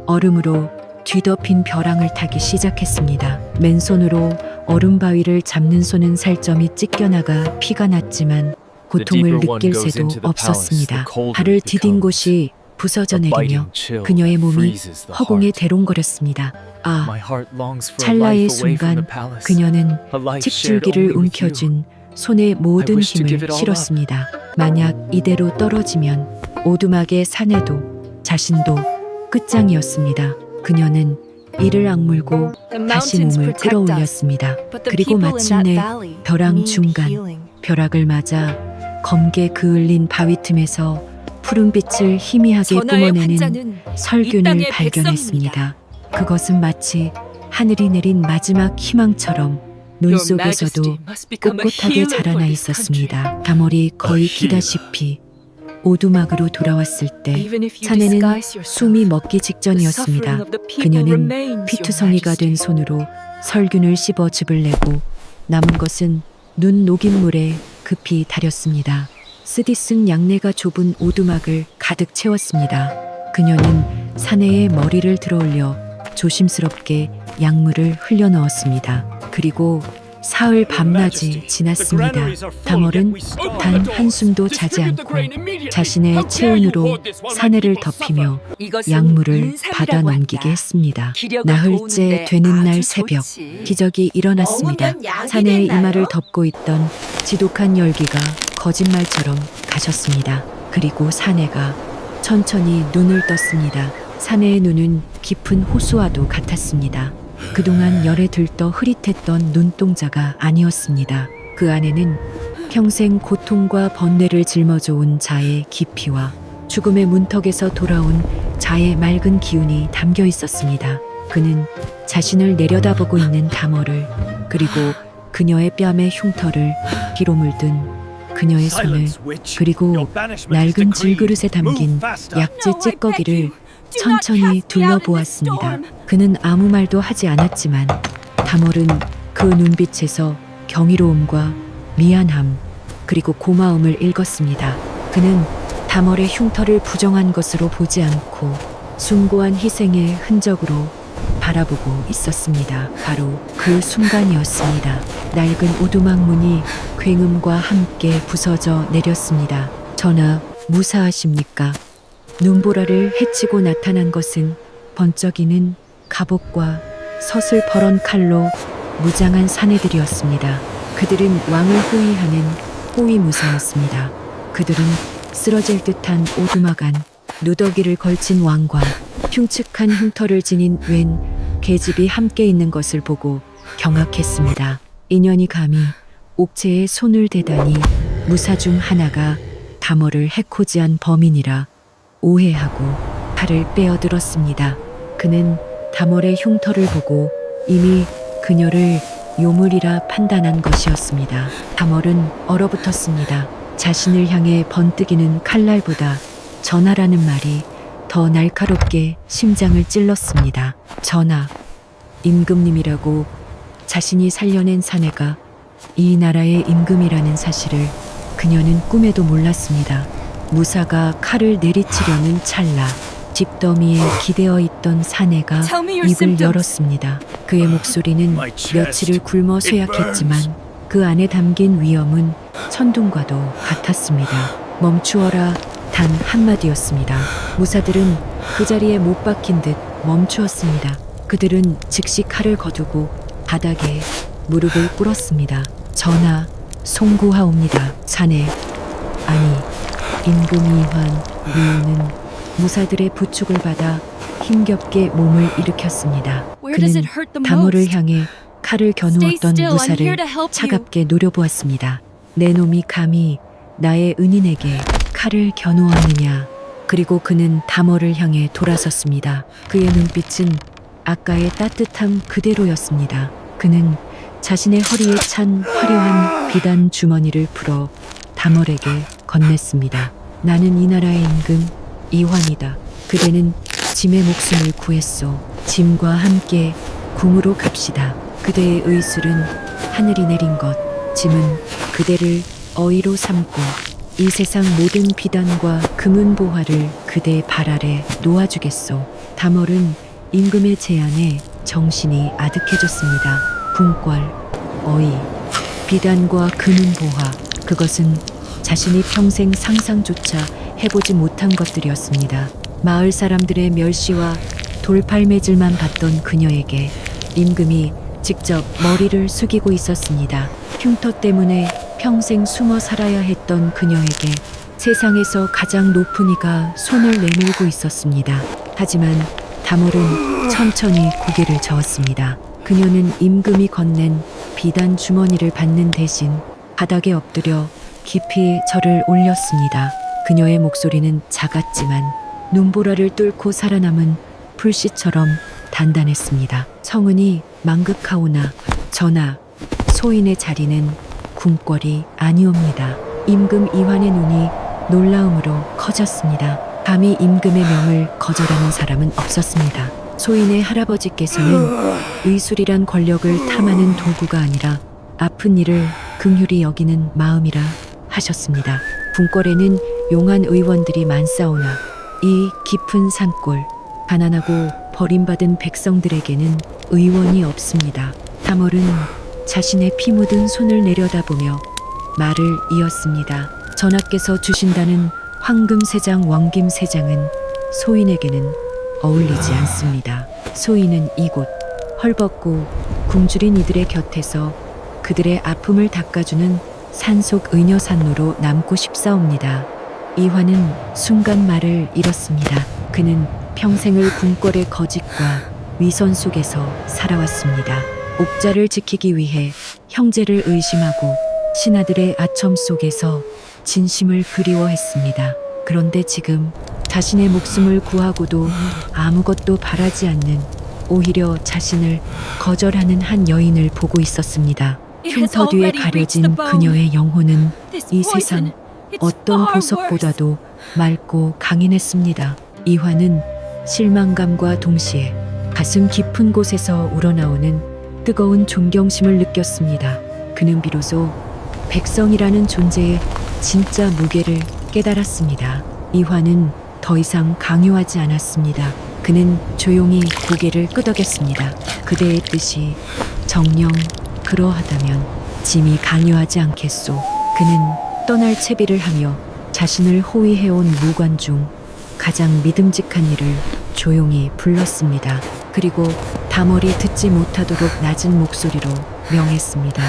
얼음으로 뒤덮인 벼랑을 타기 시작했습니다. 맨손으로 얼음 바위를 잡는 손은 살점이 찢겨나가 피가 났지만 고통을 느낄 새도 없었습니다. 발을 디딘 곳이 부서져 내리며 그녀의 몸이 허공에 대롱거렸습니다. 찰나의 순간 그녀는 칡줄기를 움켜쥔 손에 모든 힘을 실었습니다. 만약 이대로 떨어지면 오두막의 사내도 자신도 끝장이었습니다. 그녀는 이를 악물고 다시 몸을 끌어올렸습니다. 그리고 마침내 벼랑 중간 벼락을 맞아 검게 그을린 바위 틈에서 푸른빛을 희미하게 뿜어내는 설균을 발견했습니다. 그것은 마치 하늘이 내린 마지막 희망처럼 눈 속에서도 꿋꿋하게 자라나 있었습니다. 다멀이 거의 기다시피 오두막으로 돌아왔을 때 사내는 숨이 먹기 직전이었습니다. 그녀는 피투성이가 된 손으로 설균을 씹어 즙을 내고 남은 것은 눈 녹인 물에 급히 달였습니다. 쓰디 쓴 양내가 좁은 오두막을 가득 채웠습니다. 그녀는 사내의 머리를 들어올려 조심스럽게 약물을 흘려 넣었습니다. 그리고 사흘 밤낮이 지났습니다. 다멀은 단 한숨도 자지 않고 자신의 체온으로 사내를 덮이며 약물을 받아 넘기게 했습니다. 나흘째 되는 날 새벽, 기적이 일어났습니다. 사내의 이마를 덮고 있던 지독한 열기가 거짓말처럼 가셨습니다. 그리고 사내가 천천히 눈을 떴습니다. 사내의 눈은 깊은 호수와도 같았습니다. 그동안 열에 들떠 흐릿했던 눈동자가 아니었습니다. 그 안에는 평생 고통과 번뇌를 짊어져온 자의 깊이와 죽음의 문턱에서 돌아온 자의 맑은 기운이 담겨 있었습니다. 그는 자신을 내려다보고 있는 다멀을, 그리고 그녀의 뺨의 흉터를, 피로 물든 그녀의 손을, 그리고 낡은 질그릇에 담긴 약재 찌꺼기를 천천히 둘러보았습니다. 그는 아무 말도 하지 않았지만 다멀은 그 눈빛에서 경이로움과 미안함 그리고 고마움을 읽었습니다. 그는 다멀의 흉터를 부정한 것으로 보지 않고 숭고한 희생의 흔적으로 바라보고 있었습니다. 바로 그 순간이었습니다. 낡은 오두막 문이 굉음과 함께 부서져 내렸습니다. 전하, 무사하십니까? 눈보라를 헤치고 나타난 것은 번쩍이는 갑옷과 서슬퍼런 칼로 무장한 사내들이었습니다. 그들은 왕을 호위하는 호위무사였습니다. 그들은 쓰러질 듯한 오두막 안 누더기를 걸친 왕과 흉측한 흉터를 지닌 웬 계집이 함께 있는 것을 보고 경악했습니다. 인연이 감히 옥체에 손을 대다니 무사 중 하나가 다멀을 해코지한 범인이라 오해하고 팔을 빼어들었습니다. 그는 다멀의 흉터를 보고 이미 그녀를 요물이라 판단한 것이었습니다. 다멀은 얼어붙었습니다. 자신을 향해 번뜩이는 칼날보다 전하라는 말이 더 날카롭게 심장을 찔렀습니다. 전하, 임금님이라고 자신이 살려낸 사내가 이 나라의 임금이라는 사실을 그녀는 꿈에도 몰랐습니다. 무사가 칼을 내리치려는 찰나 집더미에 기대어 있던 사내가 입을 열었습니다. 그의 목소리는 며칠을 굶어 쇠약했지만 그 안에 담긴 위험은 천둥과도 같았습니다. 멈추어라 단 한마디였습니다. 무사들은 그 자리에 못 박힌 듯 멈추었습니다. 그들은 즉시 칼을 거두고 바닥에 무릎을 꿇었습니다. 전하, 송구하옵니다. 자네, 아니, 임금 이환, 미우는 무사들의 부축을 받아 힘겹게 몸을 일으켰습니다. 그는 다모를 향해 칼을 겨누었던 무사를 차갑게 노려보았습니다. 내 놈이 감히 나의 은인에게 칼을 겨누었느냐. 그리고 그는 다모를 향해 돌아섰습니다. 그의 눈빛은 아까의 따뜻함 그대로였습니다. 그는 자신의 허리에 찬 화려한 비단 주머니를 풀어 다몰에게 건넸습니다. 나는 이 나라의 임금 이환이다. 그대는 짐의 목숨을 구했소. 짐과 함께 궁으로 갑시다. 그대의 의술은 하늘이 내린 것, 짐은 그대를 어이로 삼고 이 세상 모든 비단과 금은 보화를 그대의 발 아래 놓아주겠소. 다몰은 임금의 제안에 정신이 아득해졌습니다. 궁궐, 어이, 비단과 금은 보화, 그것은 자신이 평생 상상조차 해보지 못한 것들이었습니다. 마을 사람들의 멸시와 돌팔매질만 받던 그녀에게 임금이 직접 머리를 숙이고 있었습니다. 흉터 때문에 평생 숨어 살아야 했던 그녀에게 세상에서 가장 높은 이가 손을 내밀고 있었습니다. 하지만 다몰은 천천히 고개를 저었습니다. 그녀는 임금이 건넨 비단 주머니를 받는 대신 바닥에 엎드려 깊이 절을 올렸습니다. 그녀의 목소리는 작았지만 눈보라를 뚫고 살아남은 풀씨처럼 단단했습니다. 성은이 망극하오나 전하, 소인의 자리는 궁궐이 아니옵니다. 임금 이환의 눈이 놀라움으로 커졌습니다. 감히 임금의 명을 거절하는 사람은 없었습니다. 소인의 할아버지께서는 의술이란 권력을 탐하는 도구가 아니라 아픈 이를 긍휼히 여기는 마음이라 하셨습니다. 궁궐에는 용한 의원들이 많사오나 이 깊은 산골, 가난하고 버림받은 백성들에게는 의원이 없습니다. 다몰은 자신의 피 묻은 손을 내려다보며 말을 이었습니다. 전하께서 주신다는 황금세장 왕김세장은 소인에게는 어울리지 않습니다. 소인은 이곳 헐벗고 굶주린 이들의 곁에서 그들의 아픔을 닦아주는 산속 의녀산노로 남고 싶사옵니다. 이화는 순간 말을 잃었습니다. 그는 평생을 궁궐의 거짓과 위선 속에서 살아왔습니다. 옥자를 지키기 위해 형제를 의심하고 신하들의 아첨 속에서 진심을 그리워했습니다. 그런데 지금 자신의 목숨을 구하고도 아무것도 바라지 않는, 오히려 자신을 거절하는 한 여인을 보고 있었습니다. 흉터 뒤에 가려진 그녀의 영혼은 이 세상 어떤 보석보다도 맑고 강인했습니다. 이화는 실망감과 동시에 가슴 깊은 곳에서 우러나오는 뜨거운 존경심을 느꼈습니다. 그는 비로소 백성이라는 존재의 진짜 무게를 깨달았습니다. 이화는 더 이상 강요하지 않았습니다. 그는 조용히 고개를 끄덕였습니다. 그대의 뜻이 정녕 그러하다면 짐이 강요하지 않겠소. 그는 떠날 채비를 하며 자신을 호위해온 무관 중 가장 믿음직한 이를 조용히 불렀습니다. 그리고 다몰이 듣지 못하도록 낮은 목소리로 명했습니다.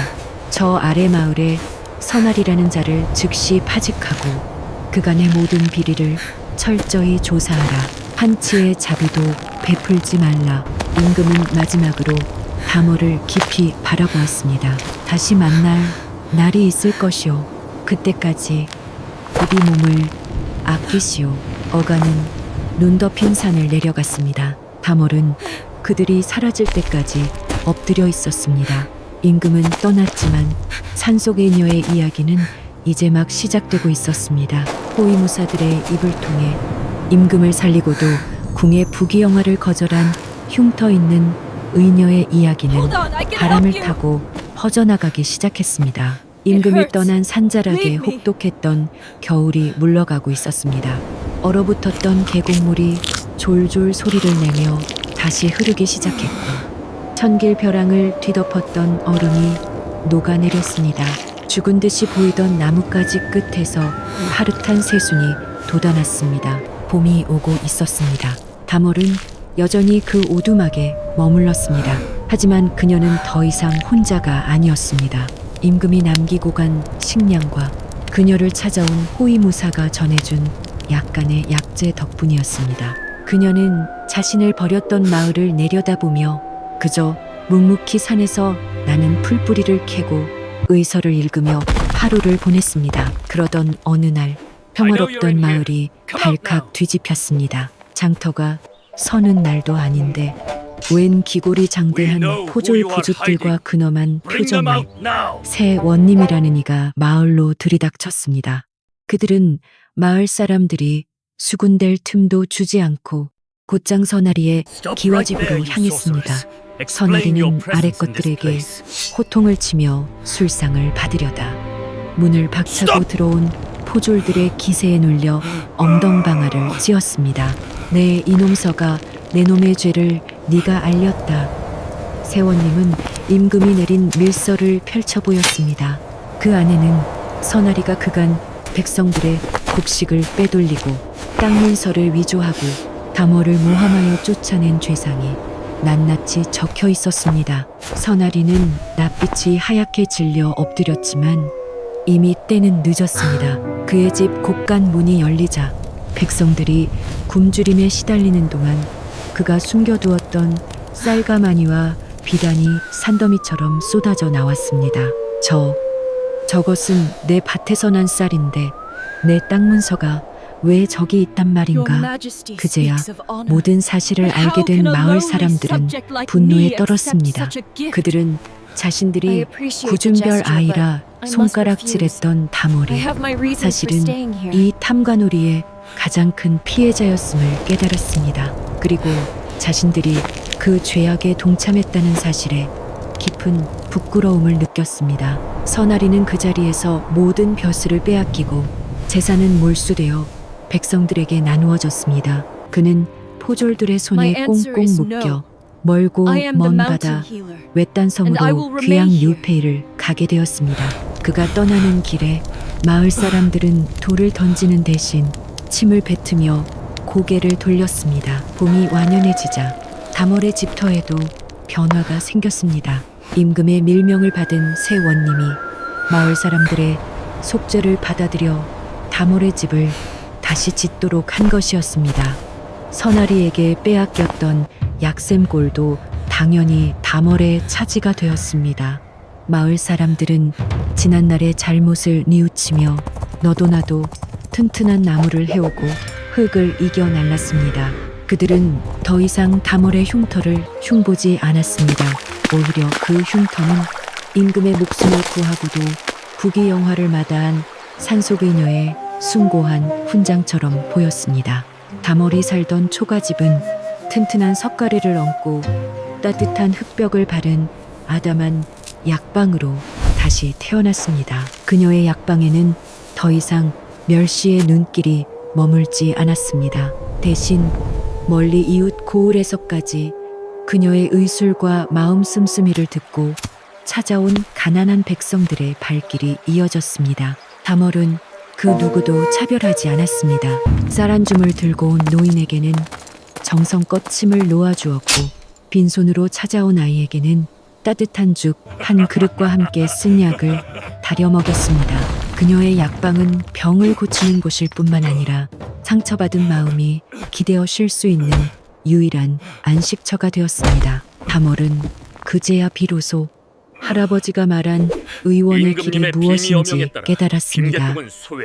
저 아래 마을에 선알이라는 자를 즉시 파직하고 그간의 모든 비리를 철저히 조사하라. 한치의 자비도 베풀지 말라. 임금은 마지막으로 다몰을 깊이 바라보았습니다. 다시 만날 날이 있을 것이오. 그때까지 부디 몸을 아끼시오. 어가는 눈 덮인 산을 내려갔습니다. 다몰은 그들이 사라질 때까지 엎드려 있었습니다. 임금은 떠났지만 산속의 녀의 이야기는 이제 막 시작되고 있었습니다. 호위무사들의 입을 통해 임금을 살리고도 궁의 부귀영화를 거절한 흉터 있는 의녀의 이야기는 바람을 타고 퍼져나가기 시작했습니다. 임금이 떠난 산자락에 혹독했던 겨울이 물러가고 있었습니다. 얼어붙었던 계곡물이 졸졸 소리를 내며 다시 흐르기 시작했고 천길 벼랑을 뒤덮었던 얼음이 녹아내렸습니다. 죽은 듯이 보이던 나뭇가지 끝에서 파릇한 새순이 돋아났습니다. 봄이 오고 있었습니다. 다몰은 여전히 그 오두막에 머물렀습니다. 하지만 그녀는 더 이상 혼자가 아니었습니다. 임금이 남기고 간 식량과 그녀를 찾아온 호위무사가 전해준 약간의 약재 덕분이었습니다. 그녀는 자신을 버렸던 마을을 내려다보며 그저 묵묵히 산에서 나는 풀뿌리를 캐고 의서를 읽으며 하루를 보냈습니다. 그러던 어느 날 평화롭던 마을이 발칵 뒤집혔습니다. 장터가 서는 날도 아닌데 웬 기골이 장대한 포졸 부주들과 근엄한 표정의 새 원님이라는 이가 마을로 들이닥쳤습니다. 그들은 마을 사람들이 수군댈 틈도 주지 않고 곧장 선아리의 기와집으로 향했습니다. 선아리는 아래 것들에게 호통을 치며 술상을 받으려다 문을 박차고 들어온 포졸들의 기세에 눌려 엉덩방아를 찧었습니다. 내 이놈서가 내 놈의 죄를 네가 알렸다. 세원님은 임금이 내린 밀서를 펼쳐 보였습니다. 그 안에는 선아리가 그간 백성들의 곡식을 빼돌리고 땅 문서를 위조하고 다몰을 모함하여 쫓아낸 죄상이 낱낱이 적혀 있었습니다. 선아리는 낯빛이 하얗게 질려 엎드렸지만 이미 때는 늦었습니다. 그의 집 곳간 문이 열리자 백성들이 굶주림에 시달리는 동안 그가 숨겨두었던 쌀가마니와 비단이 산더미처럼 쏟아져 나왔습니다. 저것은 내 밭에서 난 쌀인데 내 땅 문서가 왜 저기 있단 말인가? 그제야 모든 사실을 알게 된 마을 사람들은 분노에 떨었습니다. 그들은 자신들이 구준별 아이라 손가락질했던 다몰이 사실은 이 탐관오리의 가장 큰 피해자였음을 깨달았습니다. 그리고 자신들이 그 죄악에 동참했다는 사실에 깊은 부끄러움을 느꼈습니다. 선아리는 그 자리에서 모든 벼슬을 빼앗기고 재산은 몰수되어 백성들에게 나누어졌습니다. 그는 포졸들의 손에 꽁꽁 묶여 멀고 먼 바다 외딴섬으로 귀양 유페이를 가게 되었습니다. 그가 떠나는 길에 마을 사람들은 돌을 던지는 대신 침을 뱉으며 고개를 돌렸습니다. 봄이 완연해지자 다몰의 집터에도 변화가 생겼습니다. 임금의 밀명을 받은 새 원님이 마을 사람들의 속죄를 받아들여 다몰의 집을 다시 짓도록 한 것이었습니다. 선아리에게 빼앗겼던 약샘골도 당연히 다몰의 차지가 되었습니다. 마을 사람들은 지난날의 잘못을 뉘우치며 너도 나도 튼튼한 나무를 해오고 흙을 이겨 날랐습니다. 그들은 더 이상 다몰의 흉터를 흉보지 않았습니다. 오히려 그 흉터는 임금의 목숨을 구하고도 부귀영화를 마다한 산속의녀의 숭고한 훈장처럼 보였습니다. 다몰이 살던 초가집은 튼튼한 석가래를 얹고 따뜻한 흙벽을 바른 아담한 약방으로 다시 태어났습니다. 그녀의 약방에는 더 이상 멸시의 눈길이 머물지 않았습니다. 대신 멀리 이웃 고을에서까지 그녀의 의술과 마음 씀씀이를 듣고 찾아온 가난한 백성들의 발길이 이어졌습니다. 다몰은 그 누구도 차별하지 않았습니다. 쌀 한 줌을 들고 온 노인에게는 정성껏 침을 놓아주었고 빈손으로 찾아온 아이에게는 따뜻한 죽 한 그릇과 함께 쓴 약을 다려 먹였습니다. 그녀의 약방은 병을 고치는 곳일 뿐만 아니라 상처받은 마음이 기대어 쉴 수 있는 유일한 안식처가 되었습니다. 다몰은 그제야 비로소 할아버지가 말한 의원의 길이 무엇인지 깨달았습니다.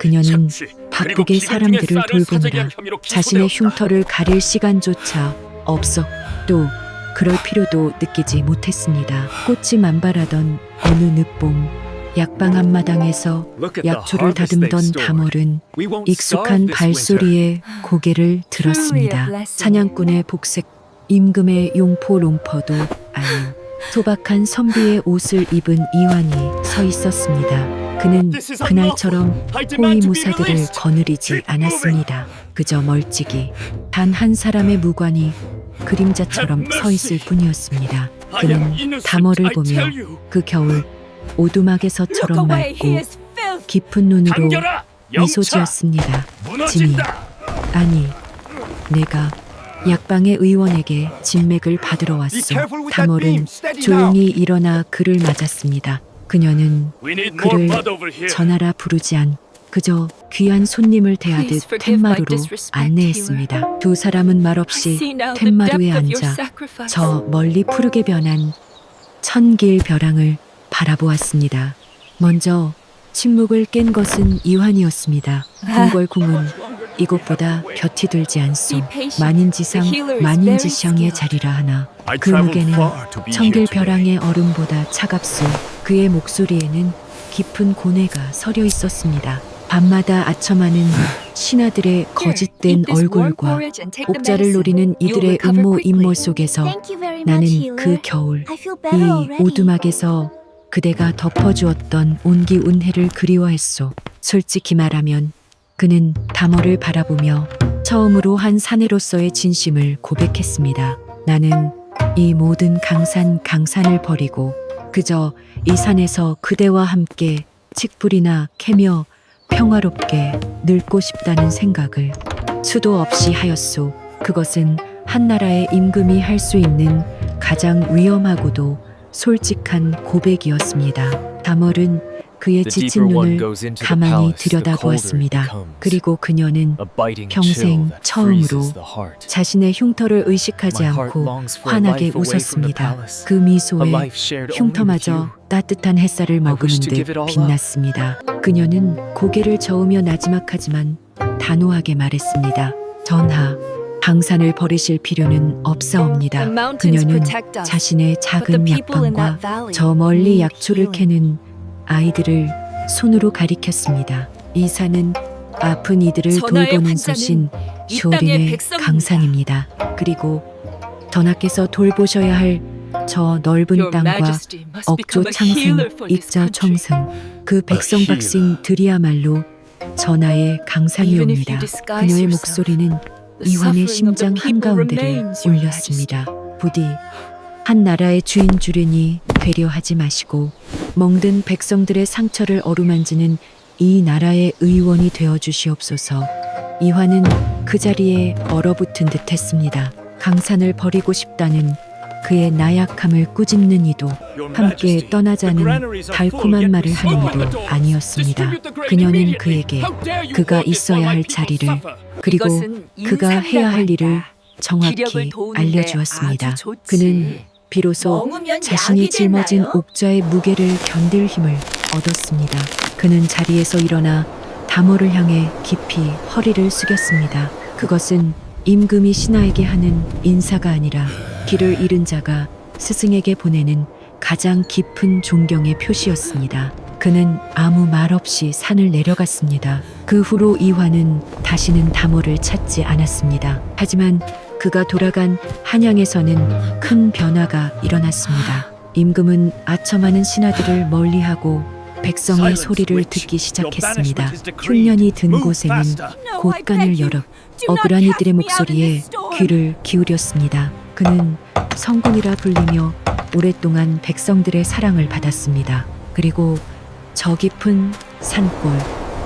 그녀는 바쁘게 사람들을 돌보느라 자신의 흉터를 가릴 시간조차 없었고 그럴 필요도 느끼지 못했습니다. 꽃이 만발하던 어느 늦봄 약방 앞마당에서 약초를 다듬던 다몰은 익숙한 발소리에 고개를 들었습니다. 사냥꾼의 복색, 임금의 용포 롱퍼도 아닌 소박한 선비의 옷을 입은 이완이 서 있었습니다. 그는 그날처럼 호위무사들을 거느리지 않았습니다. 그저 멀찍이 단 한 사람의 무관이 그림자처럼 서 있을 뿐이었습니다. 그는 다몰을 보며 그 겨울 오두막에서처럼 맑고 깊은 눈으로 미소 지었습니다. 지니, 아니, 내가 약방의 의원에게 진맥을 받으러 왔소. 다몰은 조용히 일어나 그를 맞았습니다. 그녀는 그를 전하라 부르지 않 그저 귀한 손님을 대하듯 텐마루로 안내했습니다. 두 사람은 말없이 텐마루에 앉아 저 멀리 푸르게 변한 천길 벼랑을 바라보았습니다. 먼저 침묵을 깬 것은 이환이었습니다. 궁궐궁은 이곳보다 곁이 들지 않소. 만인지상 만인지상의 자리라 하나. 그 무게는 천길 벼랑의 얼음보다 차갑소. 그의 목소리에는 깊은 고뇌가 서려 있었습니다. 밤마다 아첨하는 신하들의 거짓된 얼굴과 옥자를 노리는 이들의 음모阴谋속에서 나는 그 겨울 이 오두막에서 그대가 덮어주었던 온기운해를 그리워했소. 솔직히 말하면 그는 다몰을 바라보며 처음으로 한 사내로서의 진심을 고백했습니다. 나는 이 모든 강산을 버리고 그저 이 산에서 그대와 함께 칡불이나 캐며 평화롭게 늙고 싶다는 생각을 수도 없이 하였소. 그것은 한 나라의 임금이 할 수 있는 가장 위험하고도 솔직한 고백이었습니다. 다몰은 그의 지친 눈을 가만히 들여다보았습니다. 그리고 그녀는 평생 처음으로 자신의 흉터를 의식하지 않고 환하게 웃었습니다. 그 미소에 흉터마저 따뜻한 햇살을 머금은 듯 빛났습니다. 그녀는 고개를 저으며 나지막하지만 단호하게 말했습니다. 전하, 강산을 버리실 필요는 없사옵니다. 그녀는 자신의 작은 약방과 저 멀리 약초를 캐는 아이들을 손으로 가리켰습니다. 이 산은 아픈 이들을 돌보는 소신 쇼린의 강산입니다. 그리고 전하께서 돌보셔야 할 저 넓은 땅과 억조 창생, 입자 청승, 그 백성박신들이야말로 전하의 강산이옵니다. 그녀의 목소리는 이환의 심장 한가운데를 울렸습니다. 부디 한 나라의 주인 주륜이 되려 하지 마시고 멍든 백성들의 상처를 어루만지는 이 나라의 의원이 되어 주시옵소서. 이환은 그 자리에 얼어붙은 듯 했습니다. 강산을 버리고 싶다는 그의 나약함을 꾸짖는 이도 함께 떠나자는 달콤한 말을 하는 이도 아니었습니다. 그녀는 그에게 그가 있어야 할 자리를 그리고 그가 해야 할 일을 정확히 알려주었습니다. 그는 비로소 자신이 짊어진 옥자의 무게를 견딜 힘을 얻었습니다. 그는 자리에서 일어나 다몰을 향해 깊이 허리를 숙였습니다. 그것은 임금이 신하에게 하는 인사가 아니라 길을 잃은 자가 스승에게 보내는 가장 깊은 존경의 표시였습니다. 그는 아무 말 없이 산을 내려갔습니다. 그 후로 이환은 다시는 다몰을 찾지 않았습니다. 하지만 그가 돌아간 한양에서는 큰 변화가 일어났습니다. 임금은 아첨하는 신하들을 멀리하고 백성의 소리를 듣기 시작했습니다. 흉년이 든 곳에는 곳간을 열어 억울한 이들의 목소리에 귀를 기울였습니다. 그는 성군이라 불리며 오랫동안 백성들의 사랑을 받았습니다. 그리고 저 깊은 산골,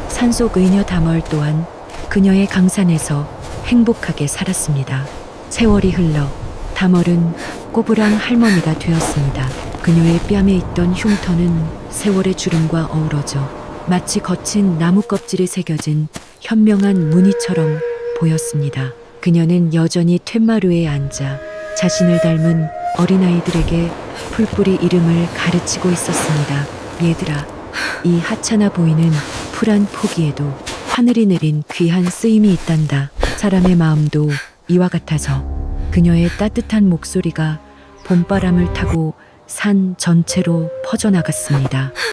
산속 의녀 다몰 또한 그녀의 강산에서 행복하게 살았습니다. 세월이 흘러 다몰은 꼬부랑 할머니가 되었습니다. 그녀의 뺨에 있던 흉터는 세월의 주름과 어우러져 마치 거친 나무 껍질에 새겨진 현명한 무늬처럼 보였습니다. 그녀는 여전히 툇마루에 앉아 자신을 닮은 어린아이들에게 풀뿌리 이름을 가르치고 있었습니다. 얘들아, 이 하찮아 보이는 풀한 포기에도 하늘이 내린 귀한 쓰임이 있단다. 사람의 마음도 이와 같아서 그녀의 따뜻한 목소리가 봄바람을 타고 산 전체로 퍼져나갔습니다.